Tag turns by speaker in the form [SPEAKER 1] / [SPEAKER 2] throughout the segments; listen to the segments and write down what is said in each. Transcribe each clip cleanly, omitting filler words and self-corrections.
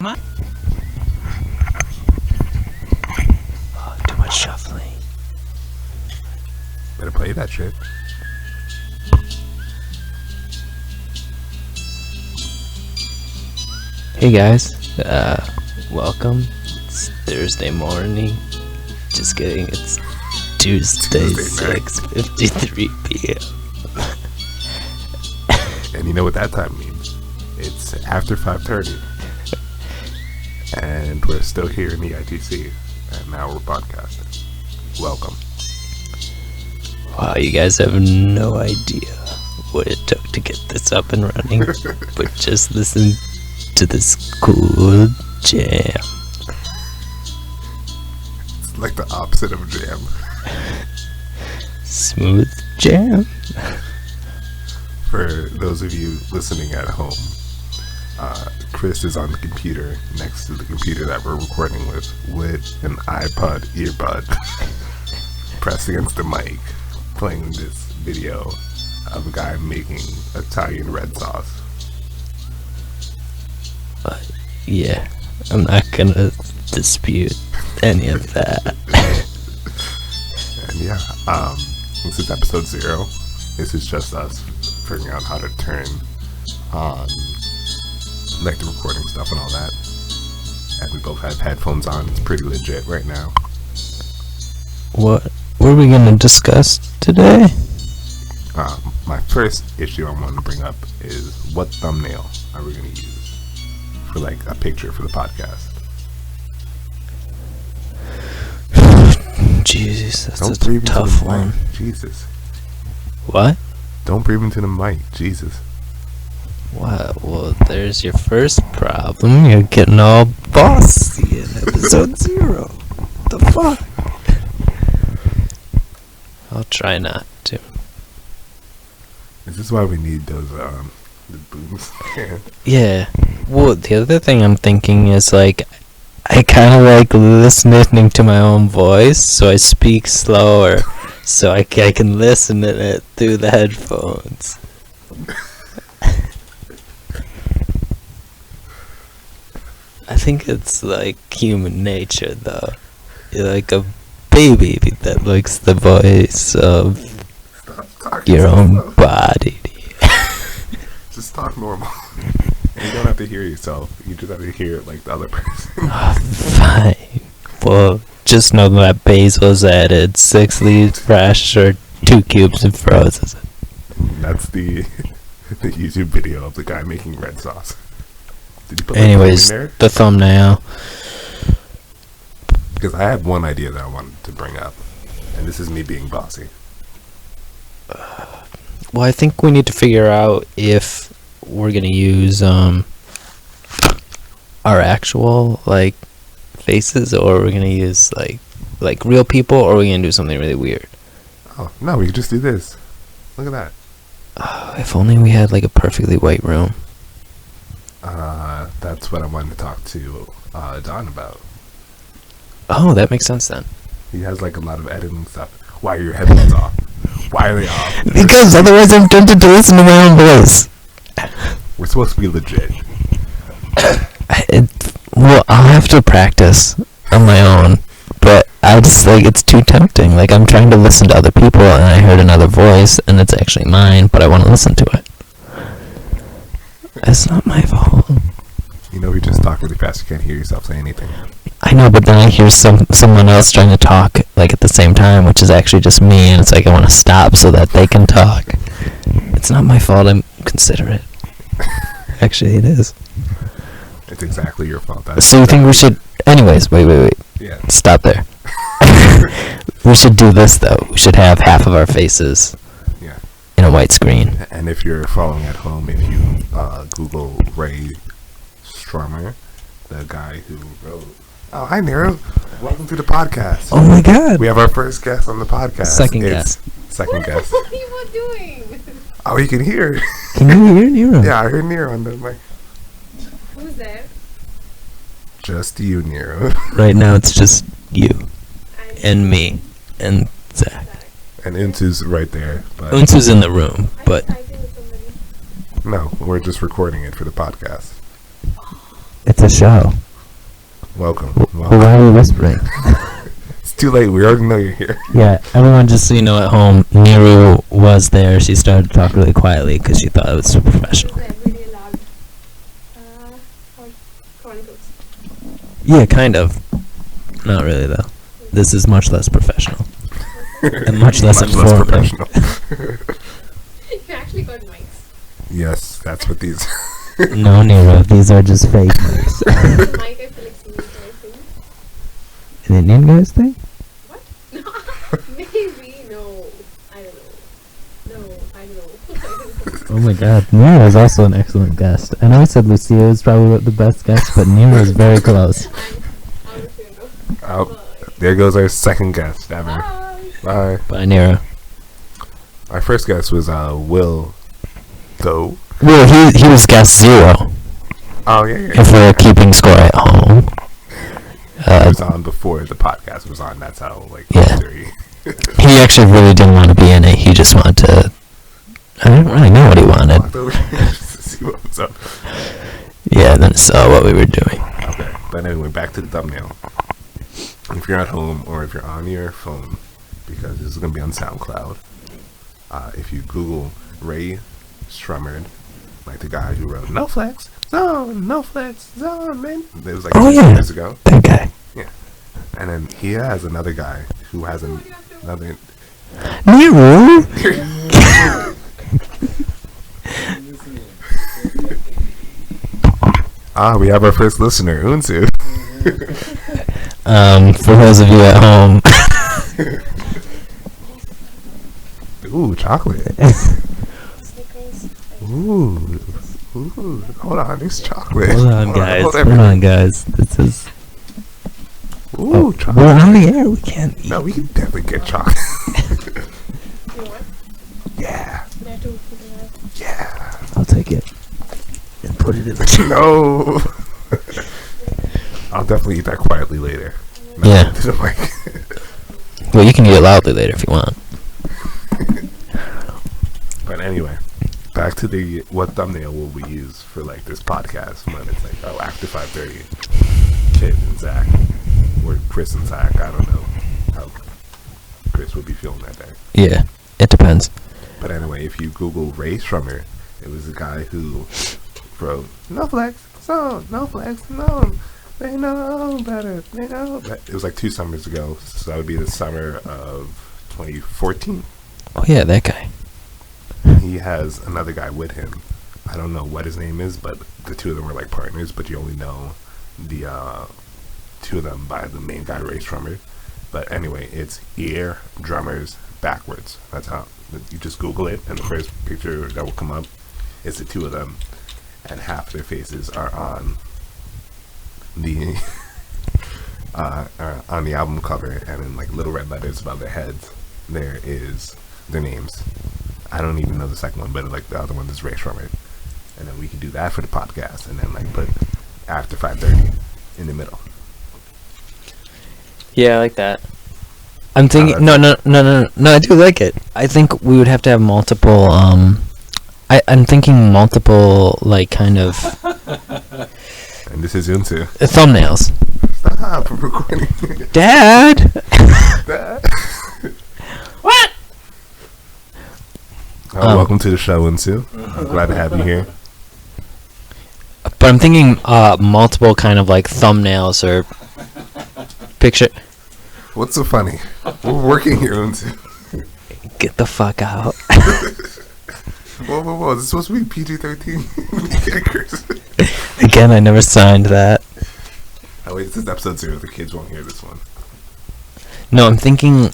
[SPEAKER 1] Oh, too much shuffling.
[SPEAKER 2] Better play that shit.
[SPEAKER 1] Hey guys, welcome. It's Thursday morning. Just kidding, it's Tuesday,
[SPEAKER 2] Tuesday night.
[SPEAKER 1] 6:53 p.m.
[SPEAKER 2] And you know what that time means? It's after 5:30. And we're still here in the ITC. And now we're podcasting. Welcome.
[SPEAKER 1] Wow, you guys have no idea what it took to get this up and running. But just listen to this cool jam.
[SPEAKER 2] It's like the opposite of jam.
[SPEAKER 1] Smooth jam.
[SPEAKER 2] For those of you listening at home, Chris is on the computer next to the computer that we're recording with an iPod earbud pressed against the mic, playing this video of a guy making Italian red sauce.
[SPEAKER 1] Yeah, I'm not gonna dispute any of that.
[SPEAKER 2] And yeah, this is episode 0. This is just us figuring out how to turn on like the recording stuff and all that. And we both have headphones on. It's pretty legit right now.
[SPEAKER 1] What are we gonna discuss today?
[SPEAKER 2] My first issue I want to bring up is what thumbnail are we going to use for like a picture for the podcast?
[SPEAKER 1] Jesus, that's
[SPEAKER 2] Don't
[SPEAKER 1] such a
[SPEAKER 2] breathe into
[SPEAKER 1] tough
[SPEAKER 2] the
[SPEAKER 1] one.
[SPEAKER 2] mic. Jesus.
[SPEAKER 1] What?
[SPEAKER 2] Don't breathe into the mic. Jesus.
[SPEAKER 1] Wow, well, there's your first problem. You're getting all bossy in episode 0. The fuck? I'll try not to.
[SPEAKER 2] Is this why we need those the booms?
[SPEAKER 1] Yeah. Well, the other thing I'm thinking is, like, I kind of like listening to my own voice, so I speak slower, so I can listen to it through the headphones. I think it's like human nature, though. You're like a baby that likes the voice of
[SPEAKER 2] Stop talking
[SPEAKER 1] your
[SPEAKER 2] so
[SPEAKER 1] own
[SPEAKER 2] slow.
[SPEAKER 1] body.
[SPEAKER 2] Just talk normal. And you don't have to hear yourself. You just have to hear it like the other person.
[SPEAKER 1] Oh, fine. Well, just know that Basil's added 6 leaves fresh or 2 cubes of frozen.
[SPEAKER 2] That's the YouTube video of the guy making red sauce. Did you put
[SPEAKER 1] Anyways,
[SPEAKER 2] in there?
[SPEAKER 1] the thumbnail.
[SPEAKER 2] Because I had one idea that I wanted to bring up, and this is me being bossy.
[SPEAKER 1] Well, I think we need to figure out if we're gonna use our actual like faces, or we're gonna use like real people, or we're gonna do something really weird.
[SPEAKER 2] Oh no, we could just do this. Look at that.
[SPEAKER 1] If only we had like a perfectly white room.
[SPEAKER 2] That's what I wanted to talk to Don about.
[SPEAKER 1] Oh, that makes sense then.
[SPEAKER 2] He has like a lot of editing stuff. Why are your headphones off? Why are they off?
[SPEAKER 1] Because otherwise I'm tempted to listen to my own voice.
[SPEAKER 2] We're supposed to be legit.
[SPEAKER 1] Well, I'll have to practice on my own, but I just like it's too tempting. Like I'm trying to listen to other people, and I heard another voice, and it's actually mine, but I want to listen to it. It's not my fault.
[SPEAKER 2] You know, you just talk really fast. You can't hear yourself say anything.
[SPEAKER 1] I know, but then I hear someone else trying to talk like at the same time, which is actually just me, and it's like I want to stop so that they can talk. It's not my fault. I'm considerate. Actually, it is.
[SPEAKER 2] It's exactly your fault.
[SPEAKER 1] So you think we should? Anyways, wait.
[SPEAKER 2] Yeah.
[SPEAKER 1] Stop there. We should do this though. We should have half of our faces
[SPEAKER 2] Yeah.
[SPEAKER 1] in a white screen.
[SPEAKER 2] And if you're following at home, if you Google Ray Strummer, the guy who wrote... Oh, hi, Nero. Welcome to the podcast.
[SPEAKER 1] Oh my god.
[SPEAKER 2] We have our first guest on the podcast.
[SPEAKER 1] Second guest.
[SPEAKER 2] Second guest.
[SPEAKER 3] What are you doing?
[SPEAKER 2] Oh, you can hear.
[SPEAKER 1] Can you hear Nero?
[SPEAKER 2] Yeah, I heard Nero on the mic.
[SPEAKER 3] Who's that?
[SPEAKER 2] Just you, Nero.
[SPEAKER 1] Right now it's just you
[SPEAKER 3] I'm
[SPEAKER 1] and me and Zach.
[SPEAKER 2] And Intu's right there. But
[SPEAKER 1] Unsu's in the room, but
[SPEAKER 3] typing with somebody.
[SPEAKER 2] no, we're just recording it for the podcast.
[SPEAKER 1] It's a show.
[SPEAKER 2] Welcome.
[SPEAKER 1] Well, why are you whispering?
[SPEAKER 2] It's too late. We already know you're here.
[SPEAKER 1] Yeah, everyone, just so you know at home, Niru was there. She started to talk really quietly because she thought it was so professional.
[SPEAKER 3] Really loud. Chronicles.
[SPEAKER 1] Yeah, kind of. Not really, though. This is much less professional. And much less informative.
[SPEAKER 2] professional.
[SPEAKER 3] You actually got mics.
[SPEAKER 2] Yes, that's what these.
[SPEAKER 1] No, Niru, these are just fake mics.
[SPEAKER 3] Mic, I feel like seeing this thing.
[SPEAKER 1] An Indian guy's thing?
[SPEAKER 3] What? Maybe. No. I don't know. No, I don't know. I don't know.
[SPEAKER 1] Oh my god, Niru is also an excellent guest. I know I said Lucia is probably the best guest, but Niru is very close.
[SPEAKER 3] I'm out of here now.
[SPEAKER 2] Oh, there goes our second guest ever.
[SPEAKER 3] Bye.
[SPEAKER 2] Bye.
[SPEAKER 1] Bye, Niru.
[SPEAKER 2] Our first guest was Will. Though.
[SPEAKER 1] Well, he was guest 0.
[SPEAKER 2] Oh yeah.
[SPEAKER 1] If we're keeping score at home.
[SPEAKER 2] He was on before the podcast was on. That's how
[SPEAKER 1] Yeah.
[SPEAKER 2] history.
[SPEAKER 1] He actually really didn't want to be in it. He just wanted to. I didn't really know what he wanted.
[SPEAKER 2] Walked over just to see what was up.
[SPEAKER 1] Yeah, then saw what we were doing.
[SPEAKER 2] Okay, but anyway, back to the thumbnail. If you're at home or if you're on your phone, because this is gonna be on SoundCloud, if you Google Ray Shremmerd, like the guy who wrote No Flex Zone, No Flex Zone, man. It was like 2 years ago.
[SPEAKER 1] That guy.
[SPEAKER 2] And then he has another guy who has another.
[SPEAKER 1] Niru?
[SPEAKER 2] We have our first listener, Unsu.
[SPEAKER 1] For those of you at home.
[SPEAKER 2] Ooh, chocolate.
[SPEAKER 3] Snickers.
[SPEAKER 2] Ooh. Hold on, there's chocolate.
[SPEAKER 1] Hold on, guys.
[SPEAKER 2] hold
[SPEAKER 1] Hold
[SPEAKER 2] on.
[SPEAKER 1] on, guys. This is.
[SPEAKER 2] Ooh, chocolate.
[SPEAKER 1] We're on the air. We can't eat.
[SPEAKER 2] No, we can definitely get chocolate.
[SPEAKER 3] You want?
[SPEAKER 2] Yeah.
[SPEAKER 3] There too.
[SPEAKER 2] Yeah.
[SPEAKER 1] I'll take it. And put it in the.
[SPEAKER 2] No. I'll definitely eat that quietly later. No,
[SPEAKER 1] Yeah.
[SPEAKER 2] to the mic.
[SPEAKER 1] Well, you can eat it loudly later if you want.
[SPEAKER 2] But anyway, back to the what thumbnail will we use for like this podcast when it's like after 5:30, Kid and Zach, or Chris and Zach. I don't know how Chris would be feeling that day.
[SPEAKER 1] Yeah, it depends.
[SPEAKER 2] But anyway, if you Google Ray Shremmerd, it was a guy who wrote No Flex Zone, No Flex Zone. They know better. They know better. It was like 2 summers ago, so that would be the summer of 2014.
[SPEAKER 1] Oh yeah, that guy.
[SPEAKER 2] He has another guy with him. I don't know what his name is, but the two of them were like partners, but you only know the 2 of them by the main guy, Ray Shremmerd. But anyway, it's Ear Drummers Backwards. That's how you just Google it, and the first picture that will come up is the 2 of them, and half their faces are on the on the album cover, and in like little red letters above their heads there is their names. I don't even know the second one, but like the other one is Ray Shremmerd. And then we can do that for the podcast, and then like put after 5:30 in the middle.
[SPEAKER 1] Yeah, I like that. I'm thinking. No. I do like it. I think we would have to have multiple. I'm thinking multiple, like, kind of
[SPEAKER 2] And this is Unsu.
[SPEAKER 1] thumbnails.
[SPEAKER 2] Stop recording.
[SPEAKER 1] Dad.
[SPEAKER 2] That.
[SPEAKER 1] What?
[SPEAKER 2] Welcome to the show, Unsu. I'm glad to have you here.
[SPEAKER 1] But I'm thinking multiple kind of like thumbnails or picture.
[SPEAKER 2] What's so funny? We're working here, Unsu.
[SPEAKER 1] Get the fuck out.
[SPEAKER 2] Whoa. This is supposed to be PG-13.
[SPEAKER 1] Again, I never signed that.
[SPEAKER 2] Oh wait, this is episode 0. The kids won't hear this one.
[SPEAKER 1] No, I'm thinking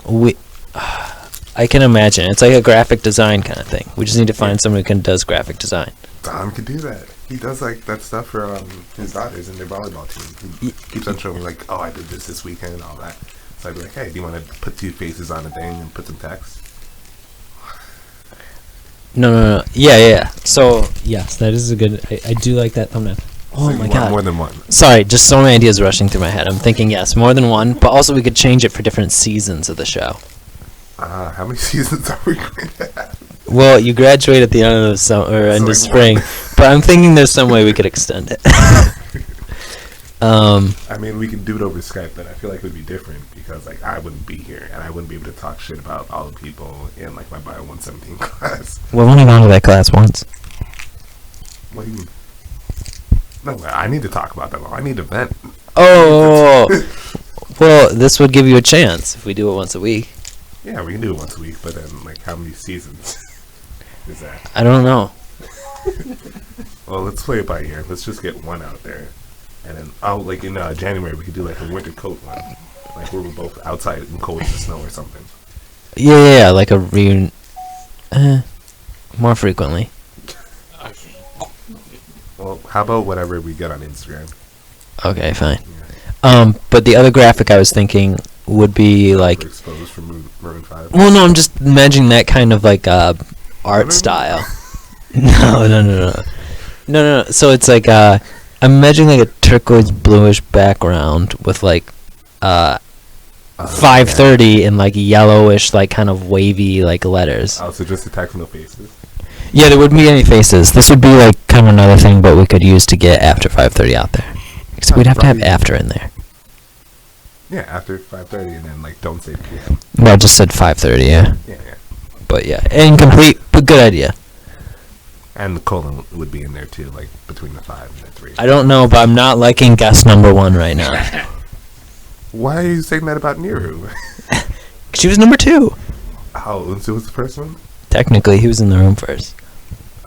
[SPEAKER 1] I can imagine. It's like a graphic design kind of thing. We just need to find someone who does graphic design.
[SPEAKER 2] Don can do that. He does like that stuff for his daughters and their volleyball team. He keeps on showing me like, oh, I did this weekend and all that. So I'd be like, hey, do you want to put 2 faces on a thing and put some text?
[SPEAKER 1] No. Yeah. So, yes, that is a good... I do like that thumbnail. Oh,
[SPEAKER 2] So you
[SPEAKER 1] my
[SPEAKER 2] want
[SPEAKER 1] God.
[SPEAKER 2] more than one.
[SPEAKER 1] Sorry, just so many ideas rushing through my head. I'm thinking, yes, more than one, but also we could change it for different seasons of the show.
[SPEAKER 2] How many seasons are we going to have?
[SPEAKER 1] Well, you graduate at the end of the summer, or end
[SPEAKER 2] So
[SPEAKER 1] of
[SPEAKER 2] like
[SPEAKER 1] spring, but I'm thinking there's some way we could extend it.
[SPEAKER 2] I mean, we can do it over Skype, but I feel like it would be different because, like, I wouldn't be here and I wouldn't be able to talk shit about all the people in, like, my Bio 117 class.
[SPEAKER 1] We've only gone to that class once.
[SPEAKER 2] What do you mean? No, I need to talk about them all. I need to vent.
[SPEAKER 1] Oh, well, this would give you a chance if we do it once a week.
[SPEAKER 2] Yeah, we can do it once a week, but then, like, how many seasons is that?
[SPEAKER 1] I don't know.
[SPEAKER 2] Well, let's play it by ear. Let's just get one out there. And then, like, in January, we could do, like, a winter coat one. Like, where we're both outside in cold in the snow or something.
[SPEAKER 1] Yeah, like a reunion. More frequently.
[SPEAKER 2] Well, how about whatever we get on Instagram?
[SPEAKER 1] Okay, fine.
[SPEAKER 2] Yeah.
[SPEAKER 1] But the other graphic I was thinking would be like.
[SPEAKER 2] We're exposed from Maroon 5.
[SPEAKER 1] Well, no, I'm just imagining that kind of like art style. No. So it's like I'm imagining like a turquoise bluish background with like 5:30 in like yellowish like kind of wavy like letters.
[SPEAKER 2] Oh, so just the text, no faces.
[SPEAKER 1] Yeah, there wouldn't be any faces. This would be like kind of another thing, but we could use to get after 5:30 out there. Except we'd have to have after in there.
[SPEAKER 2] Yeah, after 5:30, and then like don't say PM.
[SPEAKER 1] Well, I just said 5:30. Yeah.
[SPEAKER 2] Yeah.
[SPEAKER 1] But yeah, incomplete, but good idea.
[SPEAKER 2] And the colon would be in there too, like between the 5 and the 3.
[SPEAKER 1] I don't know, but I'm not liking guess number 1 right now.
[SPEAKER 2] Why are you saying that about Niru?
[SPEAKER 1] She was number 2.
[SPEAKER 2] Oh, Unsu was the first one?
[SPEAKER 1] Technically, he was in the room first.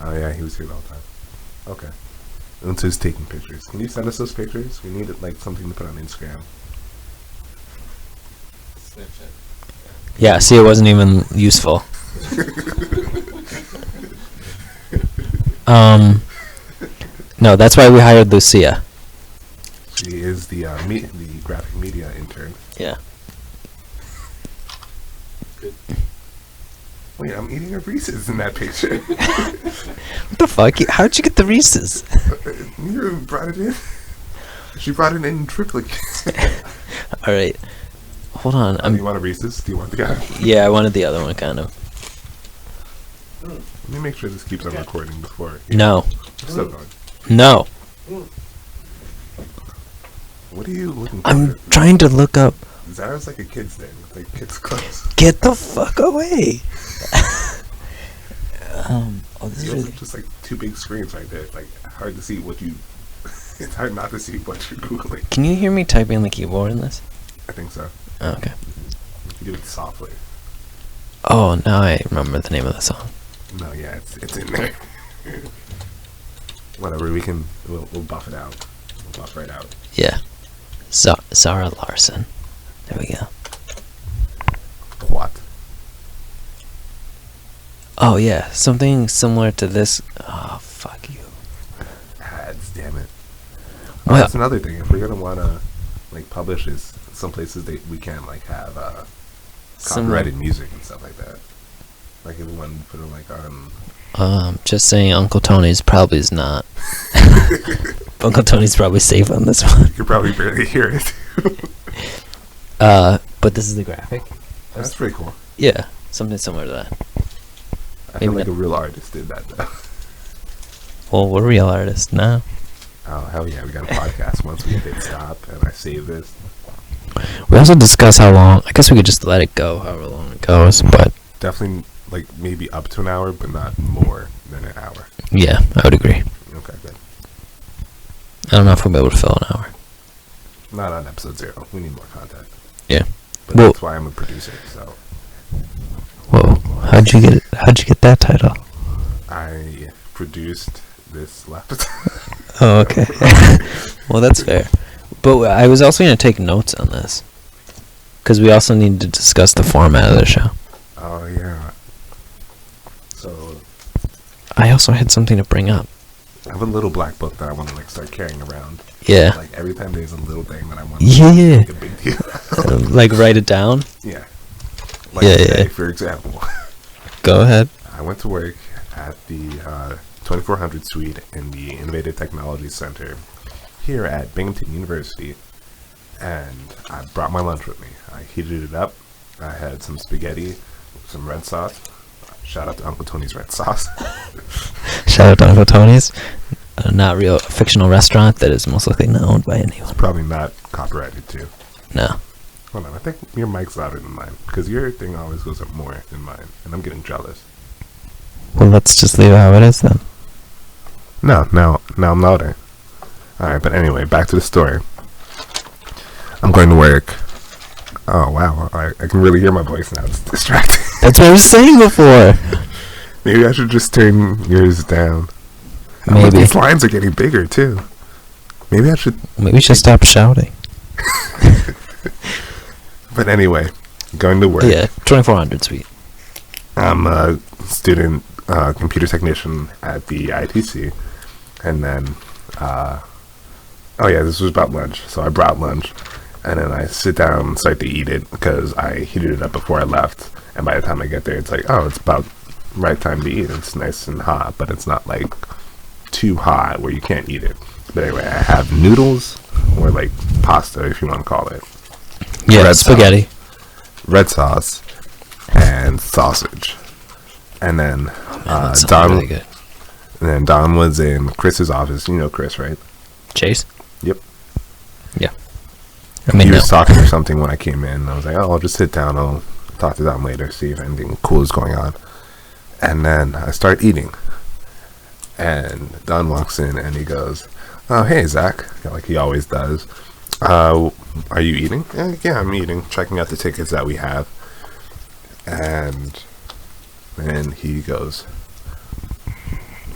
[SPEAKER 2] Oh yeah, he was here the whole time. Okay. Unsu's taking pictures. Can you send us those pictures? We need like something to put on Instagram.
[SPEAKER 4] Snapchat.
[SPEAKER 1] Yeah, see, it wasn't even useful. No, that's why we hired Lucia.
[SPEAKER 2] She is the the graphic media intern.
[SPEAKER 1] Yeah.
[SPEAKER 4] Good.
[SPEAKER 2] Wait, I'm eating a Reese's in that picture.
[SPEAKER 1] What the fuck? How'd you get the Reese's?
[SPEAKER 2] Niru brought it in. She brought it in triplicate.
[SPEAKER 1] All right. Hold on.
[SPEAKER 2] Do you want a Reese's? Do you want the guy?
[SPEAKER 1] Yeah, I wanted the other one, kind of.
[SPEAKER 2] Let me make sure this keeps on recording before.
[SPEAKER 1] No.
[SPEAKER 2] We're still going.
[SPEAKER 1] No.
[SPEAKER 2] What are you looking for?
[SPEAKER 1] I'm trying to look up.
[SPEAKER 2] Zara's like a kid's thing. It's like kids' clothes.
[SPEAKER 1] Get the fuck away. This
[SPEAKER 2] You
[SPEAKER 1] is
[SPEAKER 2] have just like 2 big screens right there. It's like hard to see what you. It's hard not to see what you're googling.
[SPEAKER 1] Can you hear me typing on the keyboard in this?
[SPEAKER 2] I think so.
[SPEAKER 1] Oh, okay.
[SPEAKER 2] You do it softly.
[SPEAKER 1] Oh, now I remember the name of the song.
[SPEAKER 2] No, yeah, it's in there. Whatever, we'll buff it out. We'll buff right out.
[SPEAKER 1] Yeah. Zara Larson. There we go.
[SPEAKER 2] What?
[SPEAKER 1] Oh, yeah. Something similar to this. Oh, fuck you.
[SPEAKER 2] Ads, damn it. Oh,
[SPEAKER 1] Well,
[SPEAKER 2] that's another thing. If we're gonna wanna like publish this, some places we can like have copyrighted music and stuff like that. Like if we want to put it like on.
[SPEAKER 1] Just saying Uncle Tony's probably is not. Uncle Tony's probably safe on this one.
[SPEAKER 2] You could probably barely hear it.
[SPEAKER 1] But this is the graphic.
[SPEAKER 2] That's pretty cool.
[SPEAKER 1] Yeah, something similar to that.
[SPEAKER 2] I feel
[SPEAKER 1] Maybe
[SPEAKER 2] like a real artist did that though.
[SPEAKER 1] Well, we're real artists now.
[SPEAKER 2] Oh hell yeah, we got a podcast. Once we hit stop and I save this.
[SPEAKER 1] We also discuss how long. I guess we could just let it go however long it goes, but
[SPEAKER 2] Definitely like maybe up to an hour, but not more than an hour.
[SPEAKER 1] yeah, I would agree.
[SPEAKER 2] Okay, good.
[SPEAKER 1] I don't know if we'll be able to fill an hour.
[SPEAKER 2] Not on episode 0. We need more content.
[SPEAKER 1] Yeah.
[SPEAKER 2] But
[SPEAKER 1] Well-
[SPEAKER 2] that's why I'm a producer. So
[SPEAKER 1] Whoa, how'd you get that title?
[SPEAKER 2] I produced this laptop.
[SPEAKER 1] Oh, okay. Well, that's fair. But I was also going to take notes on this. Because we also need to discuss the format of the show.
[SPEAKER 2] Oh yeah. So
[SPEAKER 1] I also had something to bring up.
[SPEAKER 2] I have a little black book that I want to like start carrying around.
[SPEAKER 1] Yeah.
[SPEAKER 2] Like every time there's a little thing that I want to
[SPEAKER 1] Yeah.
[SPEAKER 2] make a big deal.
[SPEAKER 1] Like, write it down?
[SPEAKER 2] Yeah. Like
[SPEAKER 1] Yeah,
[SPEAKER 2] today,
[SPEAKER 1] yeah.
[SPEAKER 2] for example,
[SPEAKER 1] Go ahead.
[SPEAKER 2] I went to work at the 2400 suite in the Innovative Technology Center here at Binghamton University, and I brought my lunch with me. I heated it up. I had some spaghetti, some red sauce. Shout out to Uncle Tony's red sauce.
[SPEAKER 1] Shout out to Uncle Tony's. a not real fictional restaurant that is most likely not owned by anyone.
[SPEAKER 2] Probably not copyrighted too.
[SPEAKER 1] No.
[SPEAKER 2] Hold on, I think your mic's louder than mine because your thing always goes up more than mine, and I'm getting jealous.
[SPEAKER 1] Well, let's just leave it how it is then.
[SPEAKER 2] No, now I'm louder. All right, but anyway, back to the story. I'm going to work. Oh wow, I can really hear my voice now. It's distracting.
[SPEAKER 1] That's what I was saying before.
[SPEAKER 2] Maybe I should just turn yours down.
[SPEAKER 1] Maybe.
[SPEAKER 2] These lines are getting bigger too. Maybe I should.
[SPEAKER 1] Maybe we should stop shouting.
[SPEAKER 2] But anyway, going to work.
[SPEAKER 1] Yeah, 2400 sweet.
[SPEAKER 2] I'm a student computer technician at the ITC, and then oh yeah, this was about lunch. So I brought lunch, and then I sit down and start to eat it because I heated it up before I left. And by the time I get there, it's like, oh, it's about right time to eat. It's nice and hot, but it's not like too hot where you can't eat it. But anyway, I have noodles, or like pasta if you want to call it.
[SPEAKER 1] Yeah,
[SPEAKER 2] Red
[SPEAKER 1] spaghetti.
[SPEAKER 2] Red sauce and sausage. And then
[SPEAKER 1] That sounds
[SPEAKER 2] Don
[SPEAKER 1] really good.
[SPEAKER 2] and then Don was in Chris's office. You know Chris, right?
[SPEAKER 1] Chase?
[SPEAKER 2] Yep.
[SPEAKER 1] Yeah. I mean,
[SPEAKER 2] He
[SPEAKER 1] no.
[SPEAKER 2] was talking or something when I came in. I was like, oh, I'll just sit down. I'll talk to Don later, see if anything cool is going on. And then I start eating. And Don walks in and he goes, oh, hey, Zach. Like he always does. Are you eating? Yeah, I'm eating. Checking out the tickets that we have. And then he goes,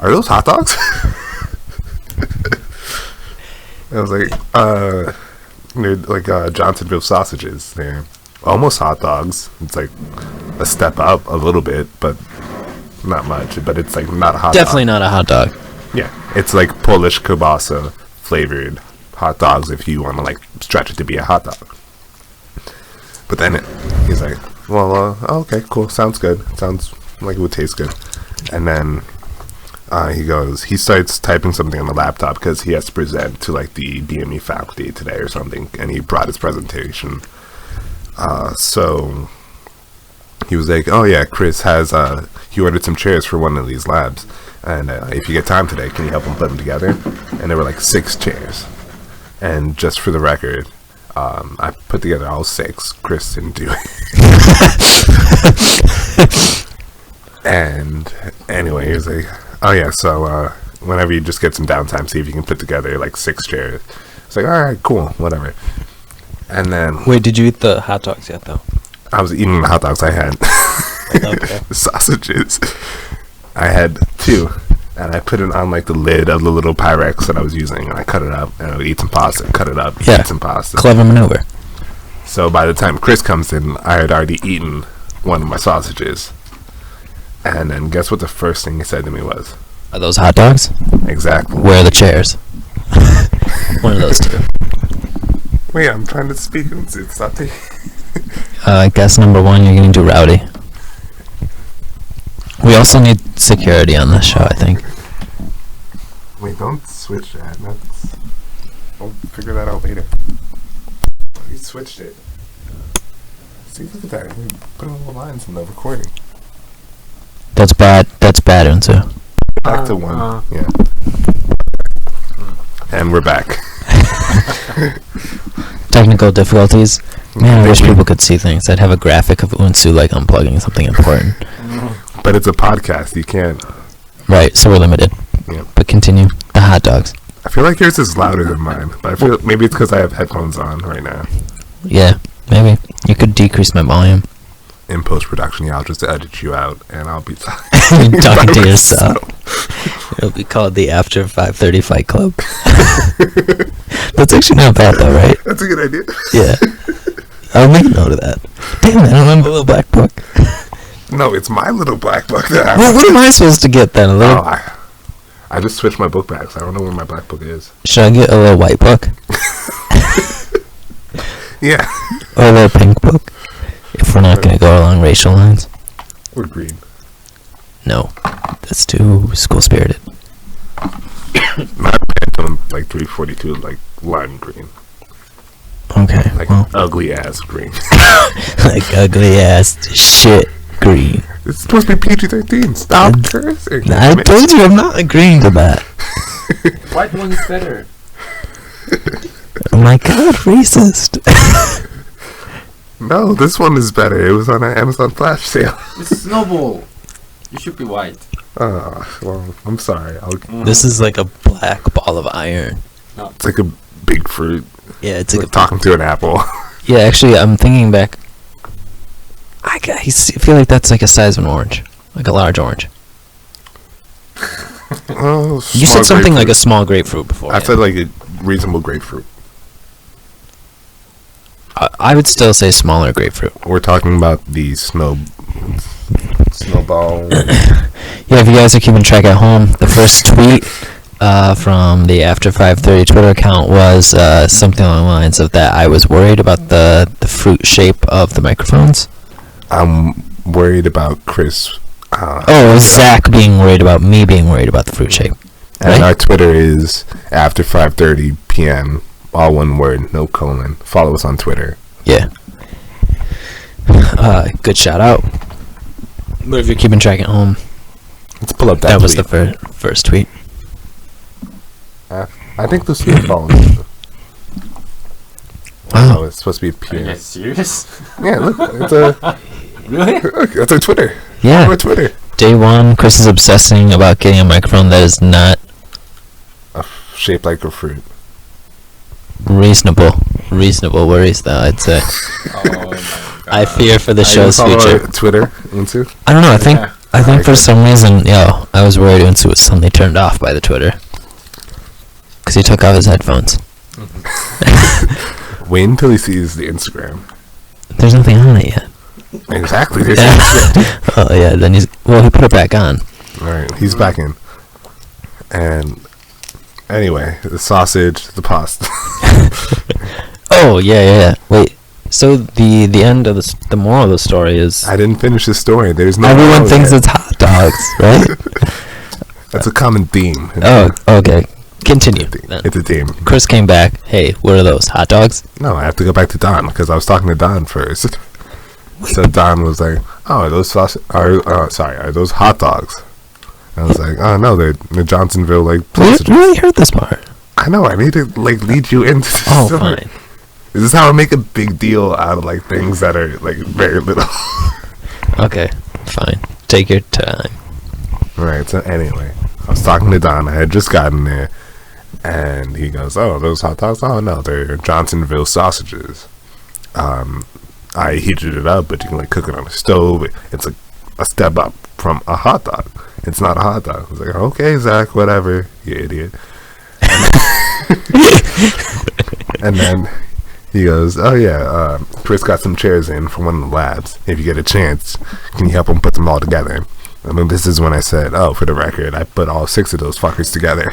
[SPEAKER 2] are those hot dogs? I was like, they're like Johnsonville sausages. They're almost hot dogs. It's like a step up a little bit, but not much. But it's like not a hot
[SPEAKER 1] Definitely
[SPEAKER 2] dog.
[SPEAKER 1] not a hot dog.
[SPEAKER 2] Yeah, it's like Polish kielbasa flavored hot dogs if you want to like stretch it to be a hot dog. But then he's like, well, okay, cool, sounds good. Sounds like it would taste good. And then he starts typing something on the laptop because he has to present to like the BME faculty today or something, and he brought his presentation. So he was like, oh yeah, Chris has he ordered some chairs for one of these labs, and if you get time today, can you help him put them together? And there were like 6 chairs, and just for the record, I put together all 6. Chris didn't do it. And anyway, he was like, oh yeah, so whenever you just get some downtime, see if you can put together like 6 chairs. It's like, alright, cool, whatever. And then
[SPEAKER 1] Wait, did you eat the hot dogs yet, though?
[SPEAKER 2] I was eating the hot dogs I had.
[SPEAKER 1] Okay.
[SPEAKER 2] The sausages. I had 2. And I put it on like the lid of the little Pyrex that I was using, and I cut it up, and I would eat some pasta, cut it up,
[SPEAKER 1] Yeah.
[SPEAKER 2] eat some pasta.
[SPEAKER 1] Clever maneuver.
[SPEAKER 2] So by the time Chris comes in, I had already eaten one of my sausages. And then guess what the first thing he said to me was?
[SPEAKER 1] Are those hot dogs?
[SPEAKER 2] Exactly.
[SPEAKER 1] Where are the chairs? One of those 2.
[SPEAKER 2] Wait, I'm trying to speak and it's not taking.
[SPEAKER 1] Guess number 1, you're getting too rowdy. We also need security on this show, I think.
[SPEAKER 2] Wait, don't switch that. I'll figure that out later. We switched it. See, look at that. We put all the lines in the recording.
[SPEAKER 1] That's bad. That's bad, Unsu.
[SPEAKER 2] Back to 1. Yeah. And we're back.
[SPEAKER 1] Technical difficulties. Man, I
[SPEAKER 2] Thank
[SPEAKER 1] wish
[SPEAKER 2] you.
[SPEAKER 1] people could see things. I'd have a graphic of Unsu like unplugging something important.
[SPEAKER 2] But it's a podcast. You can't.
[SPEAKER 1] Right, so we're limited.
[SPEAKER 2] Yeah.
[SPEAKER 1] But continue. The hot dogs.
[SPEAKER 2] I feel like yours is louder than mine. But I feel maybe it's because I have headphones on right now.
[SPEAKER 1] Yeah, maybe. You could decrease my volume.
[SPEAKER 2] In post-production, yeah, I'll just edit you out. And I'll be talking
[SPEAKER 1] Talking
[SPEAKER 2] by
[SPEAKER 1] to
[SPEAKER 2] myself.
[SPEAKER 1] yourself. It'll be called the After 5:30 Fight Club. That's actually not bad, though, right?
[SPEAKER 2] That's a good idea.
[SPEAKER 1] Yeah. I'll make a note of that. Damn it, I don't have a little black book.
[SPEAKER 2] No, it's my little black book that I
[SPEAKER 1] Well, what am I supposed to get then? A little?
[SPEAKER 2] Oh, I just switched my book back, so I don't know where my black book is.
[SPEAKER 1] Should I get a little white book?
[SPEAKER 2] Yeah.
[SPEAKER 1] Or a little pink book? If we're not going to go along racial lines.
[SPEAKER 2] Or green.
[SPEAKER 1] No. That's too school-spirited.
[SPEAKER 2] My Pantone, like 342, like lime green.
[SPEAKER 1] Okay,
[SPEAKER 2] Like
[SPEAKER 1] well.
[SPEAKER 2] ugly ass green.
[SPEAKER 1] Like ugly-ass shit green.
[SPEAKER 2] It's supposed to be PG-13. Stop cursing.
[SPEAKER 1] I told you I'm not agreeing to that.
[SPEAKER 4] White one is better.
[SPEAKER 1] Oh my god, racist.
[SPEAKER 2] No, this one is better. It was on an Amazon flash sale.
[SPEAKER 4] It's Snowball. You should be white.
[SPEAKER 2] Well, I'm sorry.
[SPEAKER 1] This is like a black ball of iron.
[SPEAKER 2] It's like a big fruit.
[SPEAKER 1] Yeah, it's
[SPEAKER 2] It's
[SPEAKER 1] like
[SPEAKER 2] like talking to an apple.
[SPEAKER 1] Yeah, actually, I'm thinking back. I feel like that's like a size of an orange, like a large orange.
[SPEAKER 2] Oh,
[SPEAKER 1] You
[SPEAKER 2] small
[SPEAKER 1] said something like a
[SPEAKER 2] grapefruit.
[SPEAKER 1] small grapefruit before.
[SPEAKER 2] I
[SPEAKER 1] yeah.
[SPEAKER 2] said like a reasonable grapefruit.
[SPEAKER 1] I would still say smaller grapefruit.
[SPEAKER 2] We're talking about the snowball.
[SPEAKER 1] Yeah, if you guys are keeping track at home, the first tweet from the After 5:30 Twitter account was something along the lines of that I was worried about the fruit shape of the microphones.
[SPEAKER 2] I'm worried about Chris.
[SPEAKER 1] Oh, it was Zach being worried about me being worried about the fruit shape.
[SPEAKER 2] And
[SPEAKER 1] Right?
[SPEAKER 2] our Twitter is after 5:30 p.m. All one word, no colon. Follow us on Twitter.
[SPEAKER 1] Yeah. Good shout out. But if you're keeping track at home,
[SPEAKER 2] Let's pull up that.
[SPEAKER 1] that was
[SPEAKER 2] tweet.
[SPEAKER 1] the first tweet.
[SPEAKER 2] I think this is phone.
[SPEAKER 1] Wow.
[SPEAKER 2] Oh, it's supposed to be
[SPEAKER 4] Are you
[SPEAKER 2] P.
[SPEAKER 4] guys serious?
[SPEAKER 2] Yeah, look, it's a.
[SPEAKER 4] Really?
[SPEAKER 2] Look, that's our Twitter.
[SPEAKER 1] Yeah.
[SPEAKER 2] Our Twitter.
[SPEAKER 1] Day one, Chris is obsessing about getting a microphone that is not
[SPEAKER 2] Shaped like a fruit.
[SPEAKER 1] reasonable worries, though, I'd say.
[SPEAKER 4] Oh my god.
[SPEAKER 1] I fear for the
[SPEAKER 2] Are you gonna
[SPEAKER 1] show's
[SPEAKER 2] follow
[SPEAKER 1] future.
[SPEAKER 2] our Twitter into?
[SPEAKER 1] I don't know, I think
[SPEAKER 4] Yeah.
[SPEAKER 1] for some reason, I was worried Unsu was suddenly turned off by the Twitter. Because he took off his headphones.
[SPEAKER 2] Wait until he sees the Instagram.
[SPEAKER 1] There's nothing on it yet.
[SPEAKER 2] Exactly. There's
[SPEAKER 1] Oh, yeah, then he put it back on.
[SPEAKER 2] All right, he's back in. And anyway, the sausage, the pasta.
[SPEAKER 1] Oh, yeah. Wait, so the end of the moral of the story is
[SPEAKER 2] I didn't finish the story. There's no.
[SPEAKER 1] everyone
[SPEAKER 2] moral
[SPEAKER 1] thinks
[SPEAKER 2] yet.
[SPEAKER 1] it's hot dogs, right?
[SPEAKER 2] That's a common theme.
[SPEAKER 1] Oh, okay. Continue. then.
[SPEAKER 2] It's a theme.
[SPEAKER 1] Chris came back. Hey, what are those? Hot dogs?
[SPEAKER 2] No, I have to go back to Don because I was talking to Don first. So Don was like, "Oh, are those are those hot dogs?" I was like, "Oh no, they're Johnsonville like
[SPEAKER 1] We
[SPEAKER 2] sausages."
[SPEAKER 1] really heard this part.
[SPEAKER 2] I know. I need to like lead you into the
[SPEAKER 1] Oh,
[SPEAKER 2] story.
[SPEAKER 1] fine.
[SPEAKER 2] This is how I make a big deal out of like things that are like very little.
[SPEAKER 1] Okay, fine. Take your time.
[SPEAKER 2] Right. So anyway, I was talking to Don. I had just gotten there, and he goes, "Oh, those hot dogs? Oh no, they're Johnsonville sausages. I heated it up, but you can like cook it on a stove. It's a step up from a hot dog. It's not a hot dog." I was like, "Okay, Zach, whatever, you idiot." And then he goes, "Oh yeah, Chris got some chairs in from one of the labs. If you get a chance, can you help him put them all together?" I mean, this is when I said, "Oh, for the record, I put all 6 of those fuckers together."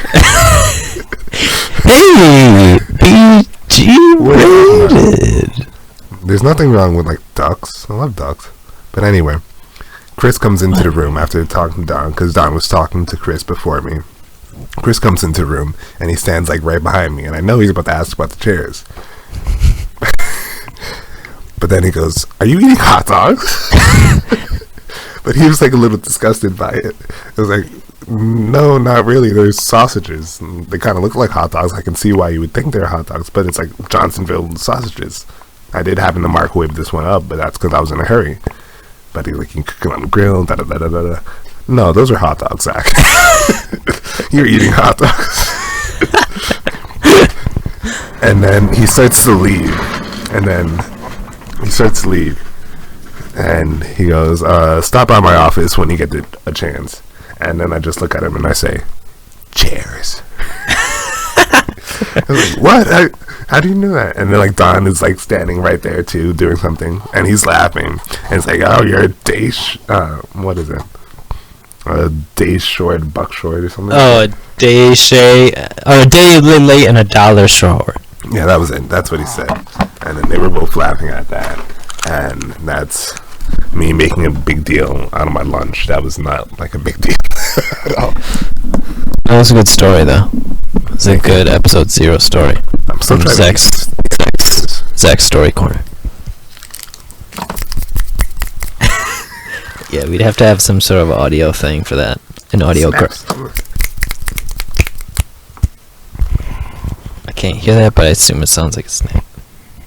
[SPEAKER 1] Hey, PG rated.
[SPEAKER 2] There's nothing wrong with like ducks. I love ducks. But anyway, Chris comes into the room after talking to Don because Don was talking to Chris before me. Chris comes into the room and he stands like right behind me, and I know he's about to ask about the chairs. But then he goes, "Are you eating hot dogs?" But he was like a little disgusted by it. It was like, "No, not really. There's sausages. And they kind of look like hot dogs. I can see why you would think they're hot dogs, but it's like Johnsonville sausages. I did happen to microwave this one up, but that's because I was in a hurry." But he like, "You can cook it on the grill, da da da da da." No, those are hot dogs, Zach. You're eating hot dogs. And then he starts to leave. And he goes, "Stop by my office when you get a chance." And then I just look at him and I say, "Chairs." I was like, "What? How do you know that?" And then like Don is like standing right there too, doing something, and he's laughing. And it's like, "Oh, you're a day what is it? A day short, buck short, or something."
[SPEAKER 1] Oh, a day a day late and $1 short.
[SPEAKER 2] Yeah, that was it. That's what he said. And then they were both laughing at that. And that's me making a big deal out of my lunch. That was not like a big deal at all.
[SPEAKER 1] That was a good story, though. It was a good episode 0 story.
[SPEAKER 2] I'm still
[SPEAKER 1] From
[SPEAKER 2] trying
[SPEAKER 1] Zach's story corner. Yeah, we'd have to have some sort of audio thing for that. An audio. can't hear that, but I assume it sounds like a snake.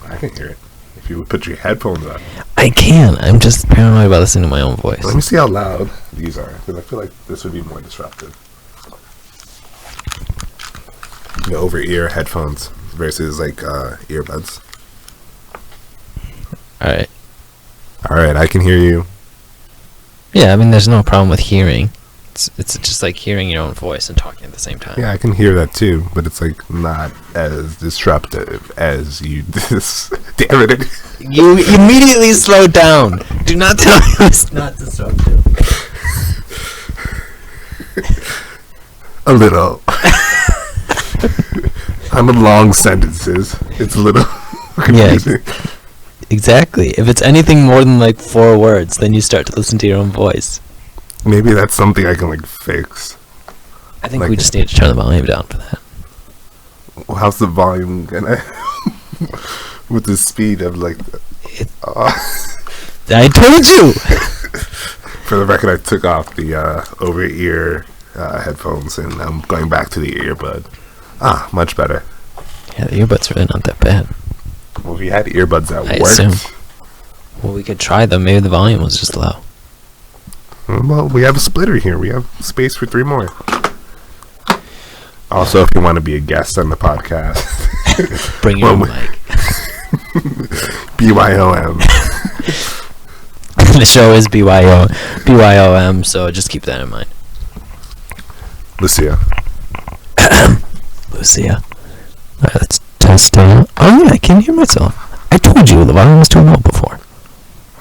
[SPEAKER 2] I can hear it. If you would put your headphones on.
[SPEAKER 1] I can. I'm just paranoid about listening to my own voice.
[SPEAKER 2] Let me see how loud these are, because I feel like this would be more disruptive. The over-ear headphones versus like earbuds.
[SPEAKER 1] Alright.
[SPEAKER 2] All right, I can hear you.
[SPEAKER 1] Yeah, I mean, there's no problem with hearing. It's just like hearing your own voice and talking at the same time.
[SPEAKER 2] Yeah, I can hear that too, but it's like not as disruptive as you. Damn it!
[SPEAKER 1] You immediately slow down. Do not tell me it's not disruptive.
[SPEAKER 2] A little. I'm in long sentences. It's a little confusing.
[SPEAKER 1] Exactly. If it's anything more than like 4 words, then you start to listen to your own voice.
[SPEAKER 2] Maybe that's something I can like fix.
[SPEAKER 1] I think
[SPEAKER 2] Like-
[SPEAKER 1] we just need to turn the volume down for that.
[SPEAKER 2] Well, how's the volume gonna with the speed of like?
[SPEAKER 1] I told you.
[SPEAKER 2] For the record, I took off the over-ear headphones and I'm going back to the earbud. Much better.
[SPEAKER 1] Yeah, the earbuds are really not that bad.
[SPEAKER 2] Well, we had earbuds that
[SPEAKER 1] I
[SPEAKER 2] worked.
[SPEAKER 1] assume. Well, we could try them. Maybe the volume was just low.
[SPEAKER 2] Well, we have a splitter here. We have space for 3 more. Also, if you want to be a guest on the podcast,
[SPEAKER 1] Bring your
[SPEAKER 2] Well,
[SPEAKER 1] own mic.
[SPEAKER 2] BYOM.
[SPEAKER 1] The show is BYOM, so just keep that in mind.
[SPEAKER 2] Lucia.
[SPEAKER 1] Lucia. Alright, let's test it. Oh yeah, I can hear myself. I told you the volume was too low before.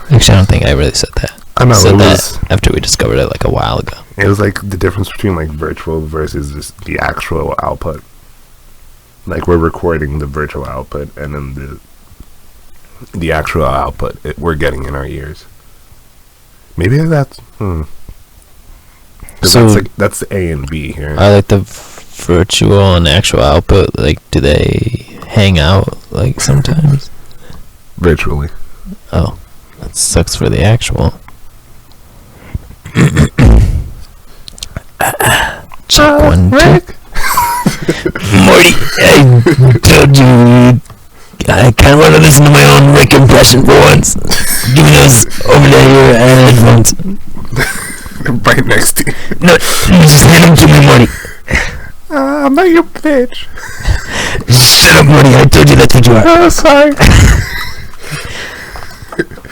[SPEAKER 1] Actually, I don't think I really said that.
[SPEAKER 2] I know,
[SPEAKER 1] said
[SPEAKER 2] it
[SPEAKER 1] that
[SPEAKER 2] was-
[SPEAKER 1] after we discovered it like a while ago.
[SPEAKER 2] It was like the difference between like virtual versus the actual output. Like we're recording the virtual output and then the actual output we're getting in our ears. Maybe that's 'Cause
[SPEAKER 1] So-
[SPEAKER 2] that's the A and B here.
[SPEAKER 1] Are like the virtual and actual output, like, do they hang out like sometimes?
[SPEAKER 2] Virtually.
[SPEAKER 1] Oh, that sucks for the actual. Check 1, 2. Morty, I told you I kind of want to listen to my own Rick impression for once. Give me those over there headphones.
[SPEAKER 2] Right next to you.
[SPEAKER 1] No, you just hand them to me, Morty.
[SPEAKER 2] I'm not your bitch.
[SPEAKER 1] Shut up, Morty. I told you that's what you are.
[SPEAKER 2] Oh, sorry.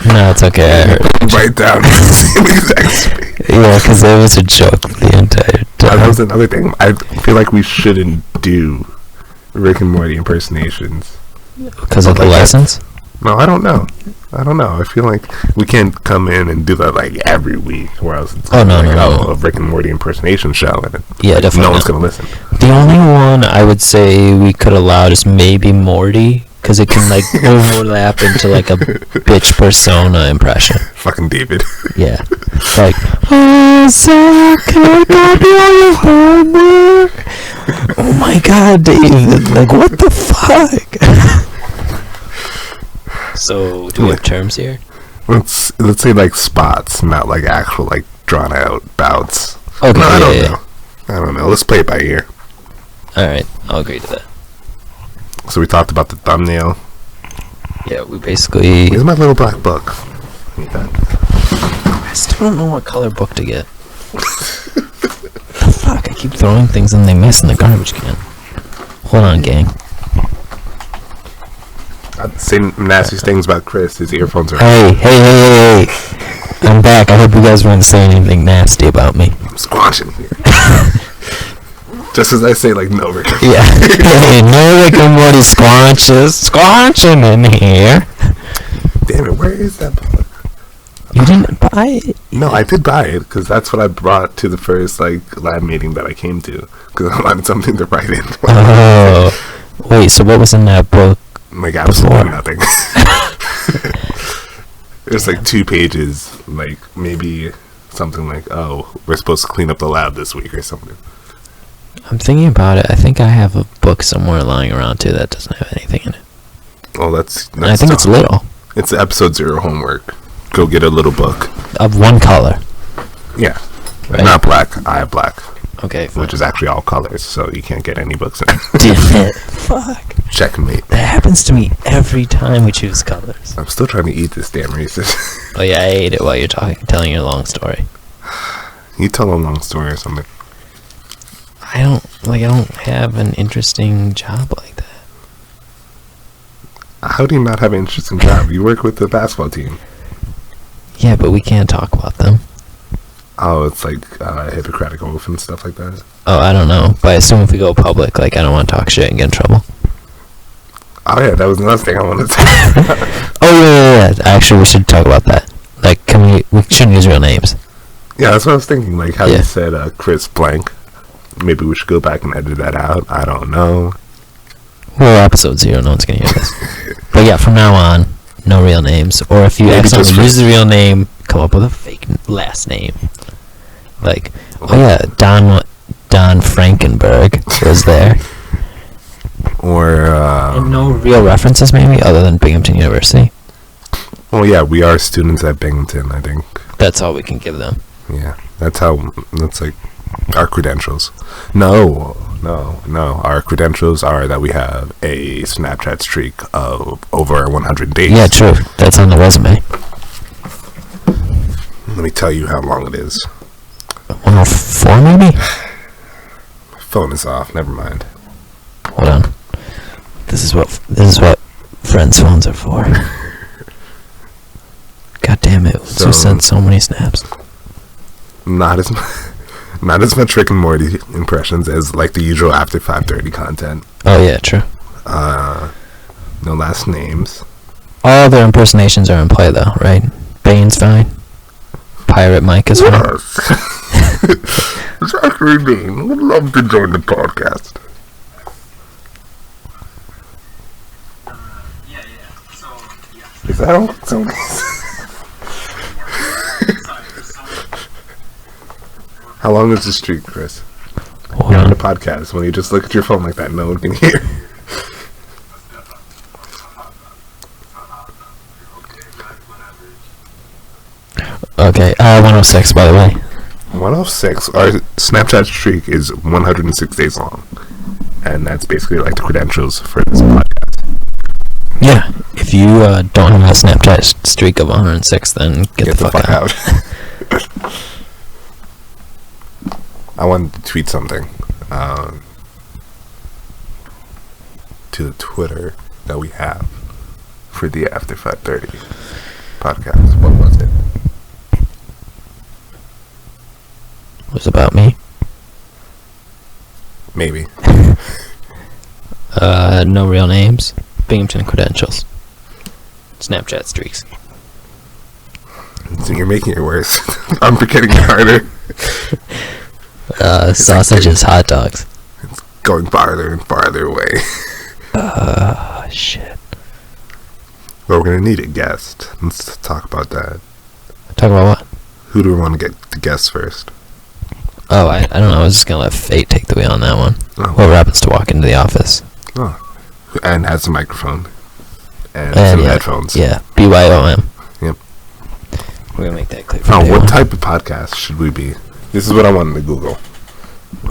[SPEAKER 1] No, it's okay. I heard.
[SPEAKER 2] Right down the same exact space.
[SPEAKER 1] Yeah, because it was a joke the entire
[SPEAKER 2] That
[SPEAKER 1] time.
[SPEAKER 2] was another thing. I feel like we shouldn't do Rick and Morty impersonations.
[SPEAKER 1] Because of the
[SPEAKER 2] like that.
[SPEAKER 1] license?
[SPEAKER 2] No, I don't know. I feel like we can't come in and do that like every week, where else it's
[SPEAKER 1] Oh, no,
[SPEAKER 2] like,
[SPEAKER 1] no, no.
[SPEAKER 2] a Rick and Morty impersonation show, and
[SPEAKER 1] Yeah, definitely.
[SPEAKER 2] no one's
[SPEAKER 1] not.
[SPEAKER 2] gonna listen.
[SPEAKER 1] The only one I would say we could allow is maybe Morty, because it can like overlap into like a bitch persona impression.
[SPEAKER 2] Fucking David.
[SPEAKER 1] Yeah. Like, oh, Sarah, can I copy all your homework? Oh my god, David. Like, what the fuck? So, do we have terms here?
[SPEAKER 2] let's say like spots, not like actual like drawn out bouts.
[SPEAKER 1] Okay,
[SPEAKER 2] No, I don't
[SPEAKER 1] yeah,
[SPEAKER 2] know. I don't know. Let's play it by ear.
[SPEAKER 1] Alright, I'll agree to that.
[SPEAKER 2] So we talked about the thumbnail.
[SPEAKER 1] Yeah, we basically...
[SPEAKER 2] Here's my little black book. Need that.
[SPEAKER 1] I still don't know what color book to get. The fuck, I keep throwing things and they miss in the garbage can. Hold on, gang.
[SPEAKER 2] I'd say nasty things about Chris. His earphones are.
[SPEAKER 1] Hey. I'm back. I hope you guys weren't saying anything nasty about me.
[SPEAKER 2] I'm squashing here. Just as I say, like, no, Rick.
[SPEAKER 1] Yeah. Hey, no Rick and Morty squanching in here.
[SPEAKER 2] Damn it, where is that book?
[SPEAKER 1] You didn't buy it?
[SPEAKER 2] No, I did buy it, because that's what I brought to the first, like, lab meeting that I came to. Because I wanted something to write in.
[SPEAKER 1] Oh. Wait, so what was in that book?
[SPEAKER 2] Like, absolutely
[SPEAKER 1] Before.
[SPEAKER 2] nothing. There's, like, 2 pages, like, maybe something like, oh, we're supposed to clean up the lab this week or something.
[SPEAKER 1] I'm thinking about it. I think I have a book somewhere lying around too that doesn't have anything in it.
[SPEAKER 2] Oh, that's
[SPEAKER 1] And I think it's
[SPEAKER 2] tough.
[SPEAKER 1] little.
[SPEAKER 2] It's episode 0 homework. Go get a little book.
[SPEAKER 1] Of one color.
[SPEAKER 2] Yeah.
[SPEAKER 1] Right.
[SPEAKER 2] Not black. I have black.
[SPEAKER 1] Okay, fine.
[SPEAKER 2] Which is actually all colors, so you can't get any books in.
[SPEAKER 1] Damn it. Fuck.
[SPEAKER 2] Checkmate.
[SPEAKER 1] That happens to me every time we choose colors.
[SPEAKER 2] I'm still trying to eat this damn Reese's.
[SPEAKER 1] Oh yeah, I ate it while you're telling your long story.
[SPEAKER 2] You tell a long story or something.
[SPEAKER 1] I don't have an interesting job like that.
[SPEAKER 2] How do you not have an interesting job? You work with the basketball team.
[SPEAKER 1] Yeah, but we can't talk about them.
[SPEAKER 2] Oh, it's like Hippocratic Oath and stuff like that.
[SPEAKER 1] Oh, I don't know. But I assume if we go public, like, I don't want to talk shit and get in trouble.
[SPEAKER 2] Oh yeah, that was another thing I wanted to say.
[SPEAKER 1] Oh, yeah. Actually, we should talk about that. Like, we shouldn't use real names.
[SPEAKER 2] Yeah, that's what I was thinking. Like how
[SPEAKER 1] Yeah.
[SPEAKER 2] you said Chris Blank. Maybe we should go back and edit that out. I don't know.
[SPEAKER 1] Well, episode 0, no one's going to hear this. But yeah, from now on, no real names. Or if you
[SPEAKER 2] Maybe
[SPEAKER 1] accidentally
[SPEAKER 2] just for-
[SPEAKER 1] use the real name, come up with a fake last name. Like, oh yeah, Don Frankenberg was there.
[SPEAKER 2] Or
[SPEAKER 1] And no real references, maybe, other than Binghamton University.
[SPEAKER 2] well, yeah, we are students at Binghamton. I think.
[SPEAKER 1] That's all we can give them.
[SPEAKER 2] Yeah, that's like our credentials. No. Our credentials are that we have a Snapchat streak of over 100 days.
[SPEAKER 1] Yeah, true. That's on the resume.
[SPEAKER 2] Let me tell you how long it is.
[SPEAKER 1] 104, maybe?
[SPEAKER 2] Phone is off. Never mind.
[SPEAKER 1] Hold on. This is what friends' phones are for. God damn it!
[SPEAKER 2] So-
[SPEAKER 1] Who sent so many snaps?
[SPEAKER 2] Not as much Rick and Morty impressions as like the usual after 5:30 content.
[SPEAKER 1] Oh yeah, true.
[SPEAKER 2] No last names.
[SPEAKER 1] All their impersonations are in play though, right? Bane's fine. Pirate Mike is fine.
[SPEAKER 2] Yes. Zachary Bean would love to join the podcast. Is that all? How long is the streak, Chris?
[SPEAKER 1] Hold
[SPEAKER 2] You're on
[SPEAKER 1] on.
[SPEAKER 2] the podcast. When you just look at your phone like that, no one can hear.
[SPEAKER 1] Okay, 106 by the way.
[SPEAKER 2] 106. Our Snapchat streak is 106 days long. And that's basically like the credentials for this podcast.
[SPEAKER 1] Yeah, if you don't have a Snapchat streak of 106, then get the fuck out.
[SPEAKER 2] I wanted to tweet something to the Twitter that we have for the After 5:30 podcast. What was it?
[SPEAKER 1] It was about me.
[SPEAKER 2] Maybe.
[SPEAKER 1] No real names. Binghamton credentials. Snapchat streaks.
[SPEAKER 2] So you're making it worse. I'm getting harder.
[SPEAKER 1] Sausages, hot dogs.
[SPEAKER 2] Going farther and farther away.
[SPEAKER 1] Oh, shit.
[SPEAKER 2] Well, we're gonna need a guest. Let's talk about that.
[SPEAKER 1] Talk about what?
[SPEAKER 2] Who do we want to get the guest first?
[SPEAKER 1] Oh, I don't know. I was just gonna let fate take the wheel on that one.
[SPEAKER 2] Oh.
[SPEAKER 1] Whoever happens to walk into the office.
[SPEAKER 2] Oh. And has a microphone. And
[SPEAKER 1] And
[SPEAKER 2] some
[SPEAKER 1] yeah,
[SPEAKER 2] headphones.
[SPEAKER 1] Yeah, BYOM.
[SPEAKER 2] Yep.
[SPEAKER 1] We're gonna make that clear for
[SPEAKER 2] Oh,
[SPEAKER 1] day
[SPEAKER 2] what
[SPEAKER 1] one.
[SPEAKER 2] type of podcast should we be? This is what I wanted to Google.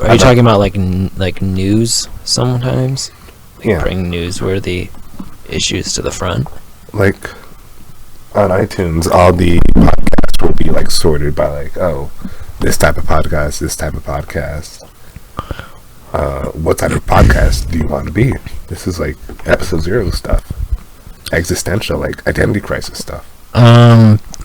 [SPEAKER 1] Are you talking about like like news sometimes? Like
[SPEAKER 2] Yeah.
[SPEAKER 1] bring newsworthy issues to the front?
[SPEAKER 2] Like, on iTunes, all the podcasts will be, like, sorted by, like, oh, this type of podcast, this type of podcast. What type of podcast do you want to be? This is, like, episode 0 stuff. Existential, like, identity crisis stuff.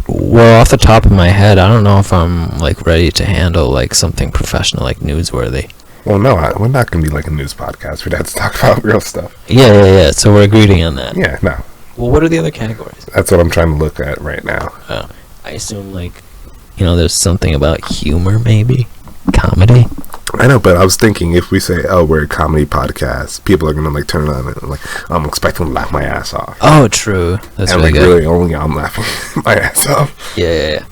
[SPEAKER 1] Well, off the top of my head, I don't know if I'm like ready to handle like something professional, like newsworthy.
[SPEAKER 2] Well, no, we're not going to be, like, a news podcast. We'd have to talk about real stuff.
[SPEAKER 1] Yeah. So we're agreeing on that.
[SPEAKER 2] Yeah, no.
[SPEAKER 1] Well, what are the other categories?
[SPEAKER 2] That's what I'm trying to look at right now.
[SPEAKER 1] Oh, I assume like, there's something about humor, maybe comedy.
[SPEAKER 2] I know, but I was thinking if we say, oh, we're a comedy podcast, people are going to, like, turn on it and, like, I'm expecting to laugh my ass off.
[SPEAKER 1] Oh, true. That's
[SPEAKER 2] and,
[SPEAKER 1] really
[SPEAKER 2] like,
[SPEAKER 1] good.
[SPEAKER 2] really only I'm laughing my ass off.
[SPEAKER 1] Yeah.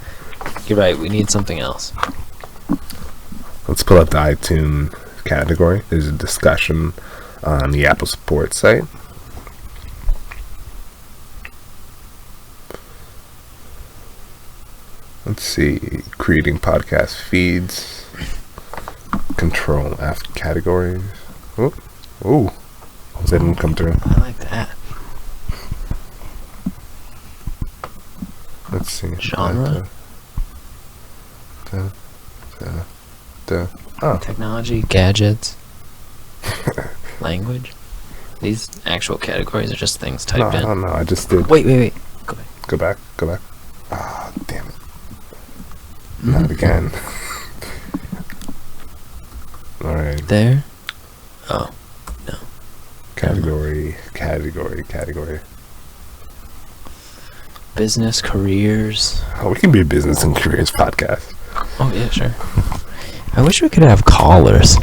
[SPEAKER 1] You're right. We need something else.
[SPEAKER 2] Let's pull up the iTunes category. There's a discussion on the Apple Support site. Let's see. Creating podcast feeds. Control F categories. Oh. That didn't come through.
[SPEAKER 1] I like that.
[SPEAKER 2] Let's see.
[SPEAKER 1] Genre?
[SPEAKER 2] Oh.
[SPEAKER 1] Technology, gadgets, language. These actual categories are just things
[SPEAKER 2] No,
[SPEAKER 1] typed
[SPEAKER 2] I
[SPEAKER 1] in.
[SPEAKER 2] don't know. I just did.
[SPEAKER 1] Wait.
[SPEAKER 2] Go back. Ah, damn it. Not again. Alright.
[SPEAKER 1] There? Oh.
[SPEAKER 2] Category.
[SPEAKER 1] Business, careers.
[SPEAKER 2] Oh, we can be a business and careers podcast.
[SPEAKER 1] Oh, yeah, sure. I wish we could have callers.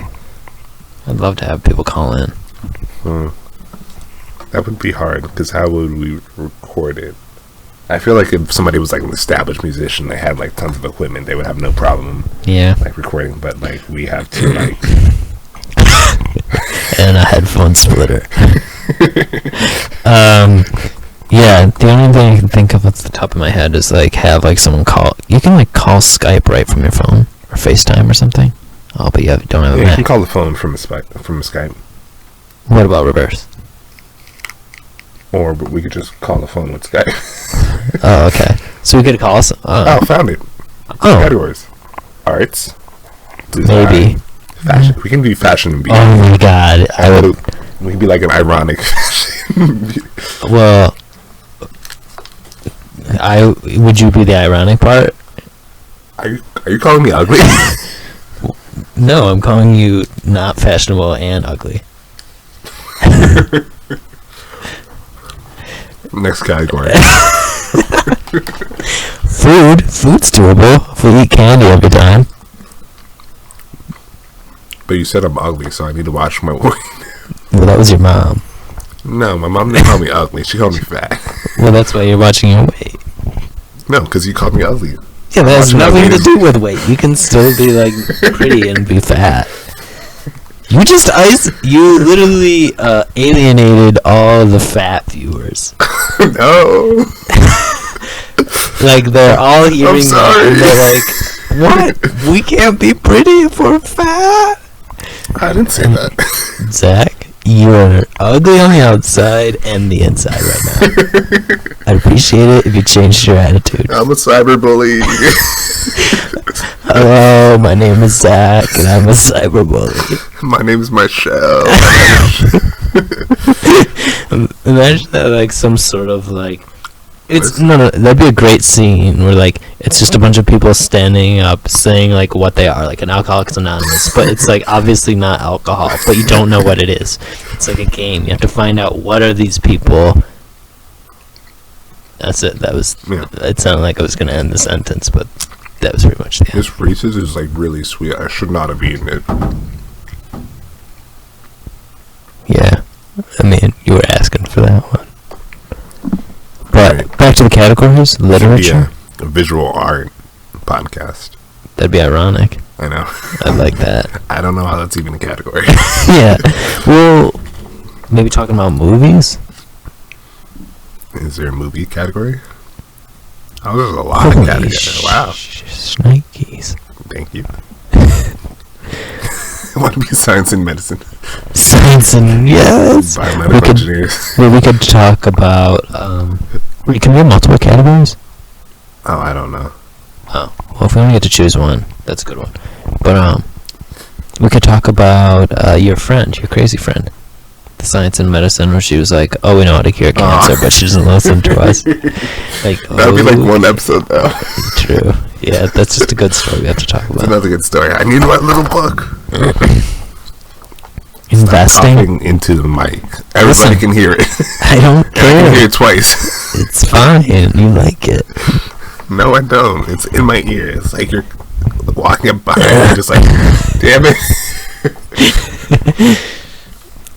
[SPEAKER 1] I'd love to have people call in.
[SPEAKER 2] That would be hard, because how would we record it? I feel like if somebody was like an established musician, they had like tons of equipment, they would have no problem
[SPEAKER 1] Yeah.
[SPEAKER 2] like recording, but like we have to like
[SPEAKER 1] And a headphone splitter. Yeah, the only thing I can think of off the top of my head is like have like someone call. You can like call Skype right from your phone or FaceTime or something. Oh, but you don't have a
[SPEAKER 2] you
[SPEAKER 1] Mac.
[SPEAKER 2] can call the phone from a Skype.
[SPEAKER 1] What about reverse?
[SPEAKER 2] Or we could just call the phone with Skype.
[SPEAKER 1] Oh, okay. So we could call us.
[SPEAKER 2] Oh, found it.
[SPEAKER 1] Oh,
[SPEAKER 2] Categories. Arts. Design,
[SPEAKER 1] maybe.
[SPEAKER 2] Fashion. We can do fashion and beauty.
[SPEAKER 1] Oh my god, I would.
[SPEAKER 2] We can be like an ironic fashion.
[SPEAKER 1] Well, would you be the ironic part?
[SPEAKER 2] Are you calling me ugly?
[SPEAKER 1] No, I'm calling you not fashionable and ugly.
[SPEAKER 2] Next category.
[SPEAKER 1] Food's doable. If we eat candy every time.
[SPEAKER 2] But you said I'm ugly, so I need to watch my weight.
[SPEAKER 1] Well, that was your mom.
[SPEAKER 2] No, my mom didn't call me ugly. She called me fat.
[SPEAKER 1] Well, that's why you're watching your weight.
[SPEAKER 2] No, because you called me ugly.
[SPEAKER 1] Yeah, that has
[SPEAKER 2] Watching my
[SPEAKER 1] nothing to
[SPEAKER 2] weight.
[SPEAKER 1] do with weight. You can still be like pretty and be fat. You you literally alienated all the fat viewers.
[SPEAKER 2] No.
[SPEAKER 1] Like they're all hearing that
[SPEAKER 2] sorry.
[SPEAKER 1] and they're like, "What? We can't be pretty if we're fat."
[SPEAKER 2] I didn't say that.
[SPEAKER 1] Zach, you are ugly on the outside and the inside right now. I'd appreciate it if you changed your attitude.
[SPEAKER 2] I'm a cyberbully.
[SPEAKER 1] Hello, my name is Zach, and I'm a cyberbully.
[SPEAKER 2] My name is Michelle.
[SPEAKER 1] Imagine that, like, some sort of, like... No, that'd be a great scene where, like, it's just a bunch of people standing up saying, like, what they are, like an Alcoholics Anonymous, but it's, like, obviously not alcohol, but you don't know what it is. It's like a game. You have to find out what are these people. That's it. It sounded like I was going to end the sentence, but that was pretty much the end.
[SPEAKER 2] This Reese's is like really sweet. I should not have eaten it.
[SPEAKER 1] Yeah. I mean, you were asking for that one. But
[SPEAKER 2] Right.
[SPEAKER 1] back to the categories, literature.
[SPEAKER 2] A visual art podcast.
[SPEAKER 1] That'd be ironic.
[SPEAKER 2] I know.
[SPEAKER 1] I'd like that.
[SPEAKER 2] I don't know how that's even a category.
[SPEAKER 1] Yeah. Well, maybe talking about movies?
[SPEAKER 2] Is there a movie category? Oh, there's a lot of categories. Wow.
[SPEAKER 1] Shnikes.
[SPEAKER 2] Thank you. I want to be science and medicine.
[SPEAKER 1] Science and yes.
[SPEAKER 2] Biomedical engineers.
[SPEAKER 1] Well, we could talk about. Can we have multiple categories?
[SPEAKER 2] Oh, I don't know.
[SPEAKER 1] Oh, well, if we only get to choose one, that's a good one. But we could talk about your friend, your crazy friend, the science and medicine, where she was like, "Oh, we know how to cure cancer," but she doesn't listen to us. Like
[SPEAKER 2] That'd be like one episode though.
[SPEAKER 1] True. Yeah, that's just a good story we have to talk
[SPEAKER 2] It's
[SPEAKER 1] about.
[SPEAKER 2] another good story. I need my little book.
[SPEAKER 1] Investing.
[SPEAKER 2] Coughing into the mic. Everybody
[SPEAKER 1] Listen.
[SPEAKER 2] can hear it.
[SPEAKER 1] I don't
[SPEAKER 2] I can hear
[SPEAKER 1] care.
[SPEAKER 2] it twice.
[SPEAKER 1] It's fine. You like it.
[SPEAKER 2] No, I don't. It's in my ear. It's like you're walking up behind me, just like, damn it.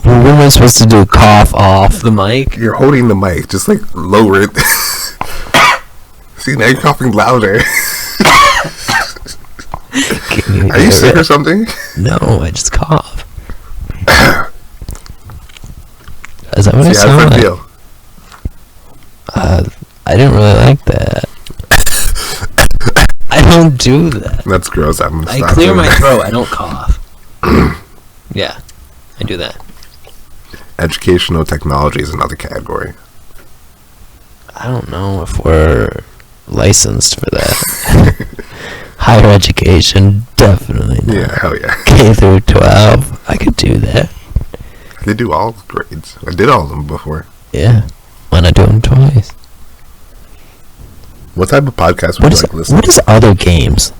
[SPEAKER 1] Well, what am I supposed to do? Cough off the mic?
[SPEAKER 2] You're holding the mic. Just like lower it. See, now you're coughing louder.
[SPEAKER 1] Can
[SPEAKER 2] Are you
[SPEAKER 1] hear
[SPEAKER 2] sick
[SPEAKER 1] it?
[SPEAKER 2] or something?
[SPEAKER 1] No, I just cough. Is that what I
[SPEAKER 2] See, how
[SPEAKER 1] sound
[SPEAKER 2] does that
[SPEAKER 1] like?
[SPEAKER 2] feel?
[SPEAKER 1] I didn't really like that. I don't do that.
[SPEAKER 2] That's gross. I'm gonna
[SPEAKER 1] I
[SPEAKER 2] stop
[SPEAKER 1] clear
[SPEAKER 2] doing
[SPEAKER 1] my
[SPEAKER 2] that.
[SPEAKER 1] throat. I don't cough. Yeah, I do that.
[SPEAKER 2] Educational technology is another category.
[SPEAKER 1] I don't know if we're licensed for that. Higher education, definitely not.
[SPEAKER 2] Yeah, hell yeah.
[SPEAKER 1] K through 12, I could do that.
[SPEAKER 2] I could do all grades. I did all of them before.
[SPEAKER 1] Yeah. Why not do them twice?
[SPEAKER 2] What type of podcast would
[SPEAKER 1] What
[SPEAKER 2] you
[SPEAKER 1] is,
[SPEAKER 2] like listening
[SPEAKER 1] what is other games?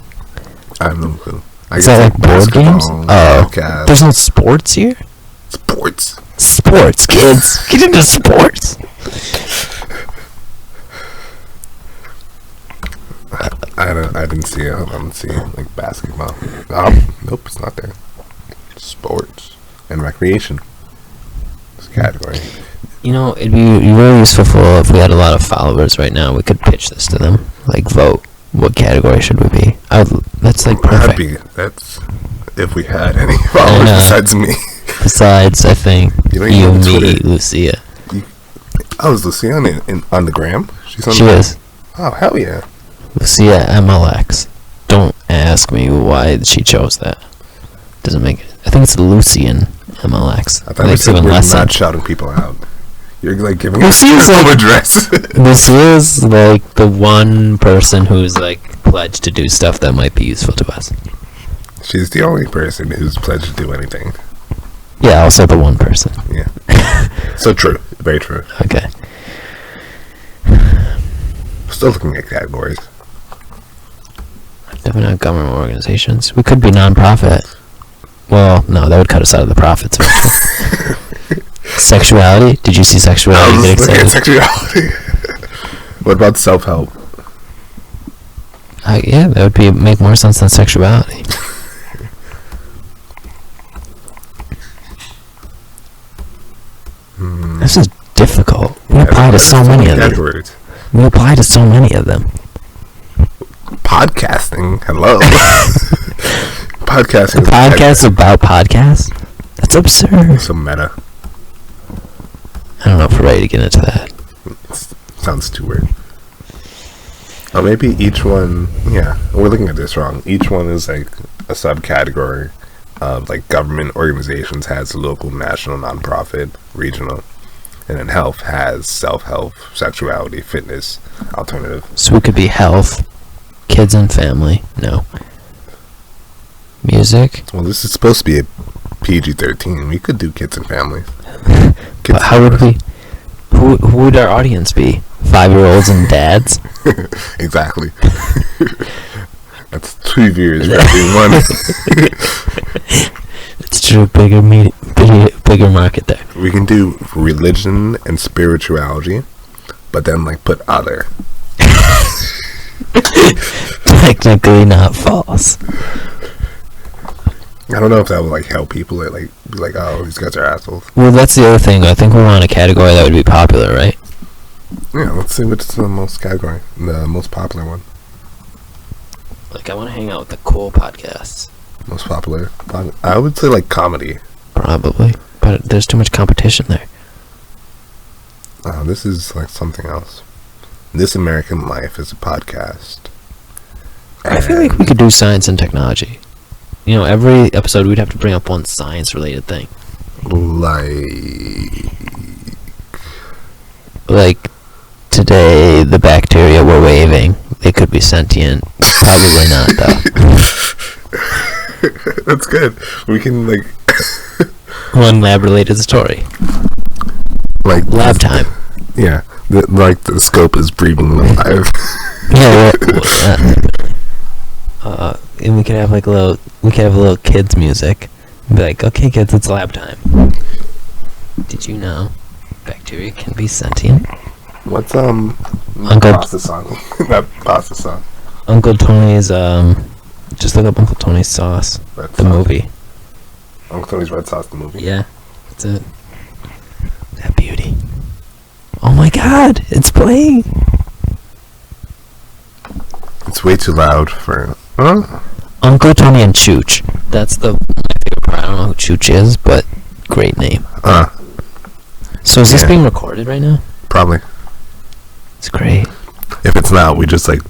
[SPEAKER 2] I have no clue. I
[SPEAKER 1] Is
[SPEAKER 2] guess
[SPEAKER 1] that like board games?
[SPEAKER 2] basketball,
[SPEAKER 1] Oh,
[SPEAKER 2] podcast,
[SPEAKER 1] there's no sports here?
[SPEAKER 2] sports.
[SPEAKER 1] Sports, kids. Get into sports.
[SPEAKER 2] I didn't see it. Hold on, let's see. Like basketball. Nope, it's not there. Sports and recreation. This category.
[SPEAKER 1] You know, it'd be really useful if we had a lot of followers right now. We could pitch this to them. Like, vote. What category should we be? That's like perfect.
[SPEAKER 2] That's if we had any followers besides me.
[SPEAKER 1] Besides, I think
[SPEAKER 2] You don't
[SPEAKER 1] you,
[SPEAKER 2] even have
[SPEAKER 1] me,
[SPEAKER 2] Twitter.
[SPEAKER 1] Lucia.
[SPEAKER 2] Oh, is Lucia on the gram? She's on
[SPEAKER 1] She
[SPEAKER 2] the
[SPEAKER 1] is.
[SPEAKER 2] Oh, hell yeah.
[SPEAKER 1] Lucia MLX. Don't ask me why she chose that. Doesn't make it. I think it's Lucian MLX.
[SPEAKER 2] I thought we
[SPEAKER 1] it's
[SPEAKER 2] said
[SPEAKER 1] even
[SPEAKER 2] we're
[SPEAKER 1] less
[SPEAKER 2] not
[SPEAKER 1] than.
[SPEAKER 2] shouting people out. You're like giving
[SPEAKER 1] Well,
[SPEAKER 2] us
[SPEAKER 1] she's
[SPEAKER 2] your home
[SPEAKER 1] like-
[SPEAKER 2] address.
[SPEAKER 1] Lucia's like the one person who's like pledged to do stuff that might be useful to us.
[SPEAKER 2] She's the only person who's pledged to do anything.
[SPEAKER 1] Yeah, also the one person.
[SPEAKER 2] Yeah. So true. Very true.
[SPEAKER 1] Okay.
[SPEAKER 2] Still looking at categories.
[SPEAKER 1] Definitely not government organizations. We could be non-profit. Well, no, that would cut us out of the profits. Sexuality? Did you see
[SPEAKER 2] I
[SPEAKER 1] sexuality
[SPEAKER 2] was
[SPEAKER 1] get
[SPEAKER 2] looking at
[SPEAKER 1] excited?
[SPEAKER 2] sexuality. What about self-help?
[SPEAKER 1] Yeah, that would make more sense than sexuality. This is difficult. We apply to so many of them.
[SPEAKER 2] categories.
[SPEAKER 1] We apply to so many of them.
[SPEAKER 2] Podcasting. Hello. Podcasting. is a
[SPEAKER 1] Podcasts about podcasts? That's absurd.
[SPEAKER 2] Some meta.
[SPEAKER 1] I don't know if we're ready to get into that.
[SPEAKER 2] Sounds too weird. Or maybe each one, yeah, we're looking at this wrong. Each one is like a subcategory of like government organizations has local, national, nonprofit, regional, and then health has self-help, sexuality, fitness, alternative.
[SPEAKER 1] So we could be health, kids and family. No. Music.
[SPEAKER 2] Well, this is supposed to be a PG-13. We could do kids and families.
[SPEAKER 1] But how would we? Who would our audience be? 5-year-olds and dads?
[SPEAKER 2] Exactly. That's 2 viewers for every one.
[SPEAKER 1] It's true. Bigger market there.
[SPEAKER 2] We can do religion and spirituality, but then like put other.
[SPEAKER 1] Technically not false.
[SPEAKER 2] I don't know if that would like help people that like be like, oh, these guys are assholes.
[SPEAKER 1] Well, that's the other thing. I think we're on a category that would be popular, right?
[SPEAKER 2] Yeah, let's see what's the most category, the most popular one,
[SPEAKER 1] Like, I want to hang out with the cool podcasts.
[SPEAKER 2] most popular. I would say like comedy.
[SPEAKER 1] Probably. But there's too much competition there.
[SPEAKER 2] This is like something else. This American Life is a podcast.
[SPEAKER 1] I feel like we could do science and technology. You know, every episode we'd have to bring up one science-related thing. Like, today, the bacteria were waving. They could be sentient. Probably not, though.
[SPEAKER 2] That's good. We can like
[SPEAKER 1] One lab-related story.
[SPEAKER 2] like
[SPEAKER 1] Lab time.
[SPEAKER 2] Yeah, like the scope is breathing alive.
[SPEAKER 1] Yeah, and we could have like a little kids music. Be like, okay, kids, it's lab time. Did you know bacteria can be sentient?
[SPEAKER 2] What's
[SPEAKER 1] Uncle-
[SPEAKER 2] pasta song? That pasta song.
[SPEAKER 1] Uncle Tony's just look up Uncle Tony's sauce,
[SPEAKER 2] Red
[SPEAKER 1] the
[SPEAKER 2] sauce.
[SPEAKER 1] movie.
[SPEAKER 2] Uncle Tony's Red Sauce, the movie.
[SPEAKER 1] Yeah, that's it. That beauty. Oh my God, it's playing.
[SPEAKER 2] It's way too loud for.
[SPEAKER 1] Uncle Tony and Chooch. That's my favorite part. I don't know who Chooch is, but great name. So is this
[SPEAKER 2] Yeah.
[SPEAKER 1] being recorded right now?
[SPEAKER 2] Probably.
[SPEAKER 1] It's great.
[SPEAKER 2] If it's not, we just like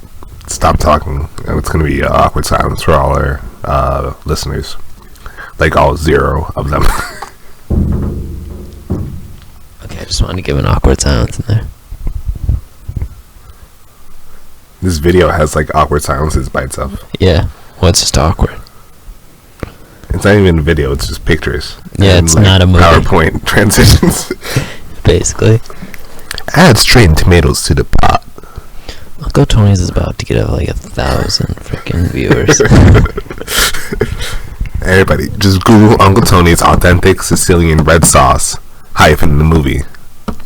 [SPEAKER 2] stop talking, and it's gonna be awkward silence for all our listeners, like all 0 of them.
[SPEAKER 1] wanted to give an awkward silence in there.
[SPEAKER 2] This video has like awkward silences by itself.
[SPEAKER 1] Yeah. Well, it's just awkward.
[SPEAKER 2] It's not even a video, it's just pictures.
[SPEAKER 1] Yeah,
[SPEAKER 2] And,
[SPEAKER 1] it's not a movie.
[SPEAKER 2] PowerPoint transitions.
[SPEAKER 1] Basically.
[SPEAKER 2] Add strained tomatoes to the pot.
[SPEAKER 1] Uncle Tony's is about to get up like 1,000 freaking viewers.
[SPEAKER 2] Everybody, just Google Uncle Tony's authentic Sicilian red sauce hyphen the movie.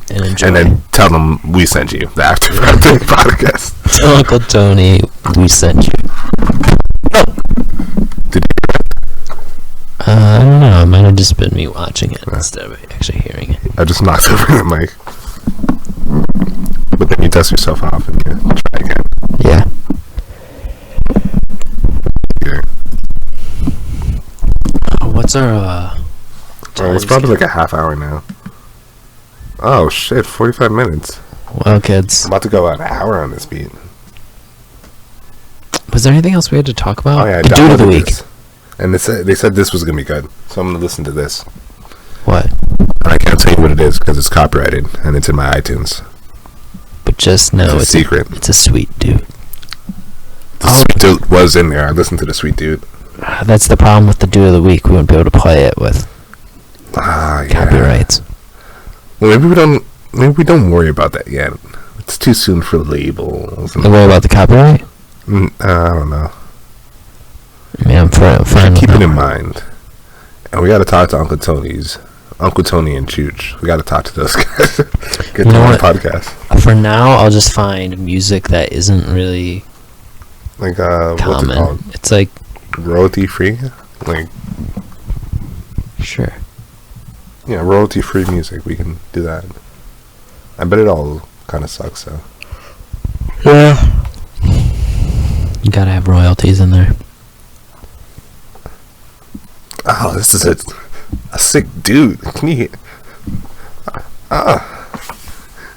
[SPEAKER 1] And enjoy.
[SPEAKER 2] And then tell them we sent you the After Party podcast.
[SPEAKER 1] Tell Uncle Tony we sent you.
[SPEAKER 2] Did
[SPEAKER 1] I don't know. It might have just been me watching it instead of actually hearing it.
[SPEAKER 2] I just knocked over the mic. But then you dust yourself off and you try again.
[SPEAKER 1] Yeah.
[SPEAKER 2] Yeah.
[SPEAKER 1] What's our
[SPEAKER 2] Oh, it's probably like a half hour now. Oh shit, 45 minutes.
[SPEAKER 1] Well, kids,
[SPEAKER 2] I'm about to go an hour on this beat.
[SPEAKER 1] was there anything else we had to talk about?
[SPEAKER 2] Oh yeah, I
[SPEAKER 1] The dude of the
[SPEAKER 2] downloaded
[SPEAKER 1] week.
[SPEAKER 2] this. And they said this was gonna be good, so I'm gonna listen to this.
[SPEAKER 1] What?
[SPEAKER 2] And I can't tell you what it is because it's copyrighted and it's in my iTunes.
[SPEAKER 1] But just know
[SPEAKER 2] It's a
[SPEAKER 1] it's
[SPEAKER 2] secret.
[SPEAKER 1] It's a sweet dude.
[SPEAKER 2] The sweet dude was in there. I listened to the sweet dude.
[SPEAKER 1] That's the problem with the dude of the week. We wouldn't be able to play it with
[SPEAKER 2] Ah, yeah.
[SPEAKER 1] copyrights.
[SPEAKER 2] Well, maybe we don't worry about that yet. It's too soon for labels.
[SPEAKER 1] Don't worry about the copyright.
[SPEAKER 2] I don't know.
[SPEAKER 1] I mean, I'm fine.
[SPEAKER 2] Keep
[SPEAKER 1] with
[SPEAKER 2] it in
[SPEAKER 1] that.
[SPEAKER 2] mind. And we got to talk to Uncle Tony and Chooch. We got to talk to those guys. Get
[SPEAKER 1] You
[SPEAKER 2] them
[SPEAKER 1] know
[SPEAKER 2] on the
[SPEAKER 1] what?
[SPEAKER 2] podcast.
[SPEAKER 1] For now, I'll just find music that isn't really
[SPEAKER 2] Like, what's it
[SPEAKER 1] common.
[SPEAKER 2] called?
[SPEAKER 1] It's like,
[SPEAKER 2] Royalty free? Like,
[SPEAKER 1] sure.
[SPEAKER 2] yeah, royalty free music. We can do that. I bet it all kind of sucks, though.
[SPEAKER 1] Yeah. You gotta have royalties in there.
[SPEAKER 2] Oh, this is a sick dude. Can you hear?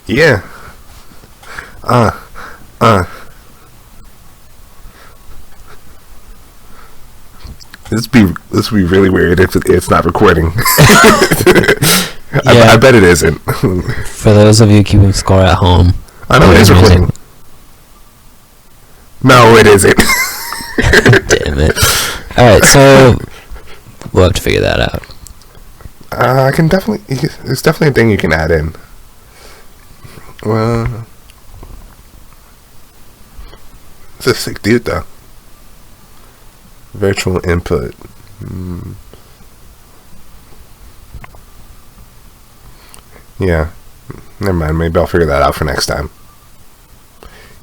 [SPEAKER 2] Yeah. This would be really weird if it's not recording.
[SPEAKER 1] Yeah.
[SPEAKER 2] I bet it isn't.
[SPEAKER 1] For those of you keeping score at home,
[SPEAKER 2] I know it is
[SPEAKER 1] Music.
[SPEAKER 2] recording. No, it isn't.
[SPEAKER 1] damn it. Alright, so we'll have to figure that out.
[SPEAKER 2] I can definitely. It's definitely a thing you can add in. Well, it's a sick dude though. Virtual input. Yeah. Never mind. Maybe I'll figure that out for next time.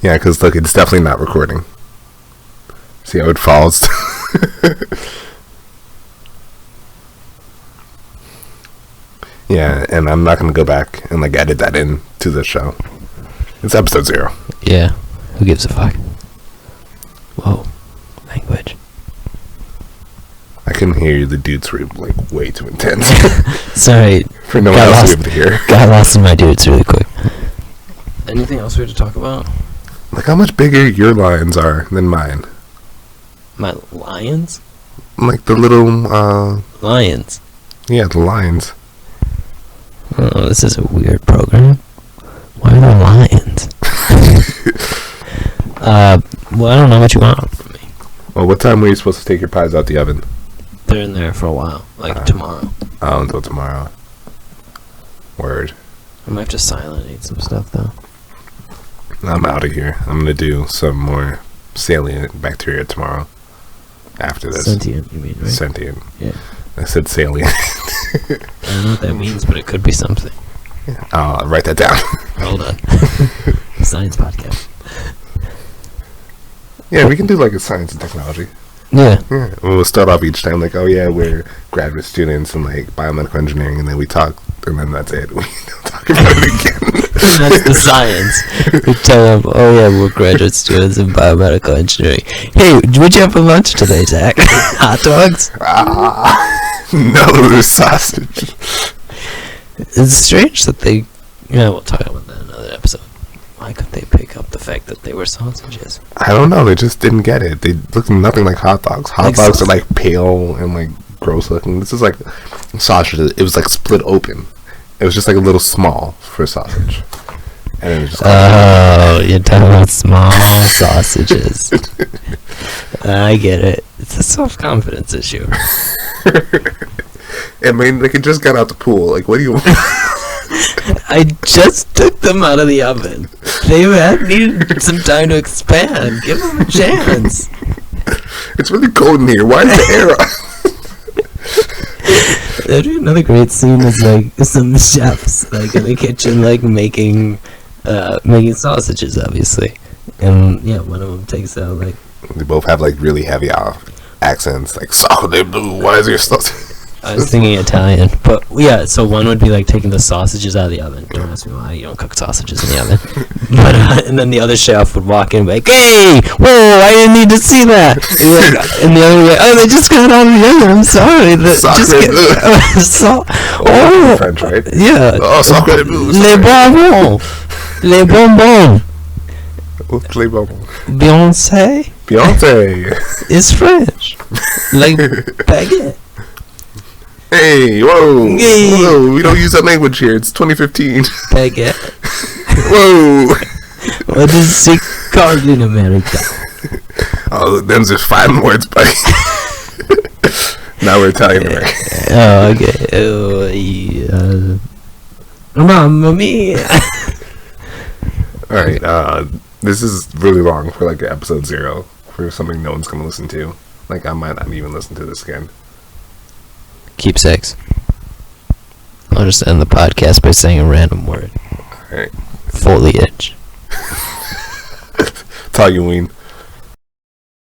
[SPEAKER 2] Yeah, because look, it's definitely not recording. See how it falls. Yeah, and I'm not gonna go back and like edit that in to the show. It's episode 0.
[SPEAKER 1] Yeah. Who gives a fuck? Whoa. Language.
[SPEAKER 2] I can hear the dudes were like way too intense
[SPEAKER 1] Sorry.
[SPEAKER 2] for no one
[SPEAKER 1] Got
[SPEAKER 2] else
[SPEAKER 1] lost.
[SPEAKER 2] to be able to hear.
[SPEAKER 1] Got lost in my dudes really quick. Anything else we have to talk about?
[SPEAKER 2] Like how much bigger your lines are than mine.
[SPEAKER 1] My lions?
[SPEAKER 2] Like the little
[SPEAKER 1] Lions.
[SPEAKER 2] yeah, the lines.
[SPEAKER 1] Oh, this is a weird program. Why are there lions? Well, I don't know what you want from me.
[SPEAKER 2] Well, what time were you supposed to take your pies out the oven?
[SPEAKER 1] They're in there for a while, like tomorrow.
[SPEAKER 2] Oh, until tomorrow. Word.
[SPEAKER 1] I might have to silent eat some stuff though.
[SPEAKER 2] I'm out of here. I'm gonna do some more salient bacteria tomorrow. After this.
[SPEAKER 1] Sentient, you mean, right?
[SPEAKER 2] Sentient.
[SPEAKER 1] Yeah.
[SPEAKER 2] I said salient.
[SPEAKER 1] I don't know what that means, but it could be something.
[SPEAKER 2] I'll write that down.
[SPEAKER 1] Hold on. Science podcast.
[SPEAKER 2] Yeah, we can do like a science and technology.
[SPEAKER 1] Yeah.
[SPEAKER 2] Yeah, we'll start off each time like, oh yeah, we're graduate students in like biomedical engineering, and then we talk, and then that's it. We don't talk about it again.
[SPEAKER 1] That's the science. We tell them, oh yeah, we're graduate students in biomedical engineering. Hey, what'd you have for lunch today, Zach? Hot dogs?
[SPEAKER 2] No sausage.
[SPEAKER 1] It's strange that they... Yeah, we'll talk about that in another episode. Why couldn't they pick up the fact that they were sausages?
[SPEAKER 2] I don't know. They just didn't get it. They look nothing like hot dogs. Hot
[SPEAKER 1] Like
[SPEAKER 2] dogs are
[SPEAKER 1] sausage.
[SPEAKER 2] like pale and like gross looking. This is like sausage. It was like split open, It was just like a little small for a sausage. And it was just
[SPEAKER 1] Oh, you're talking about small sausages. I get it. It's a self-confidence issue.
[SPEAKER 2] I mean, like, it just got out the pool. Like, what do you want?
[SPEAKER 1] I just took them out of the oven. They needed some time to expand. Give them a chance.
[SPEAKER 2] It's really cold in here. Why is the air on?
[SPEAKER 1] That'd be another great scene is like some chefs like in the kitchen like making sausages, obviously, and yeah, one of them takes out like.
[SPEAKER 2] They both have like really heavy accents, like "Sacre bleu." Why is your sausage?
[SPEAKER 1] I was thinking Italian, but yeah. So one would be like taking the sausages out of the oven. Don't ask me why you don't cook sausages in the oven. But and then the other chef would walk in and be like, "Hey, whoa! I didn't need to see that." And the other way, "Oh, they just got out of the oven. I'm sorry."
[SPEAKER 2] French, right?
[SPEAKER 1] Yeah.
[SPEAKER 2] Oh, sacre bleu.
[SPEAKER 1] Les bonbons. Les bonbons.
[SPEAKER 2] What's les bonbons?
[SPEAKER 1] Beyonce
[SPEAKER 2] Beyonce.
[SPEAKER 1] is French. Like baguette.
[SPEAKER 2] Hey, whoa,
[SPEAKER 1] Hey.
[SPEAKER 2] whoa! We don't use that language here. It's 2015.
[SPEAKER 1] Baguette.
[SPEAKER 2] Whoa!
[SPEAKER 1] What is it called in America?
[SPEAKER 2] Oh, them's just 5 words, buddy. Now we're Italian American.
[SPEAKER 1] Oh, okay. Oh, yeah. Mamma mia.
[SPEAKER 2] All right. This is really long for like episode 0 for something no one's gonna listen to. Like, I might not even listen to this again.
[SPEAKER 1] Keepsakes. I'll just end the podcast by saying a random word.
[SPEAKER 2] All right.
[SPEAKER 1] Foliage.
[SPEAKER 2] Tallyween.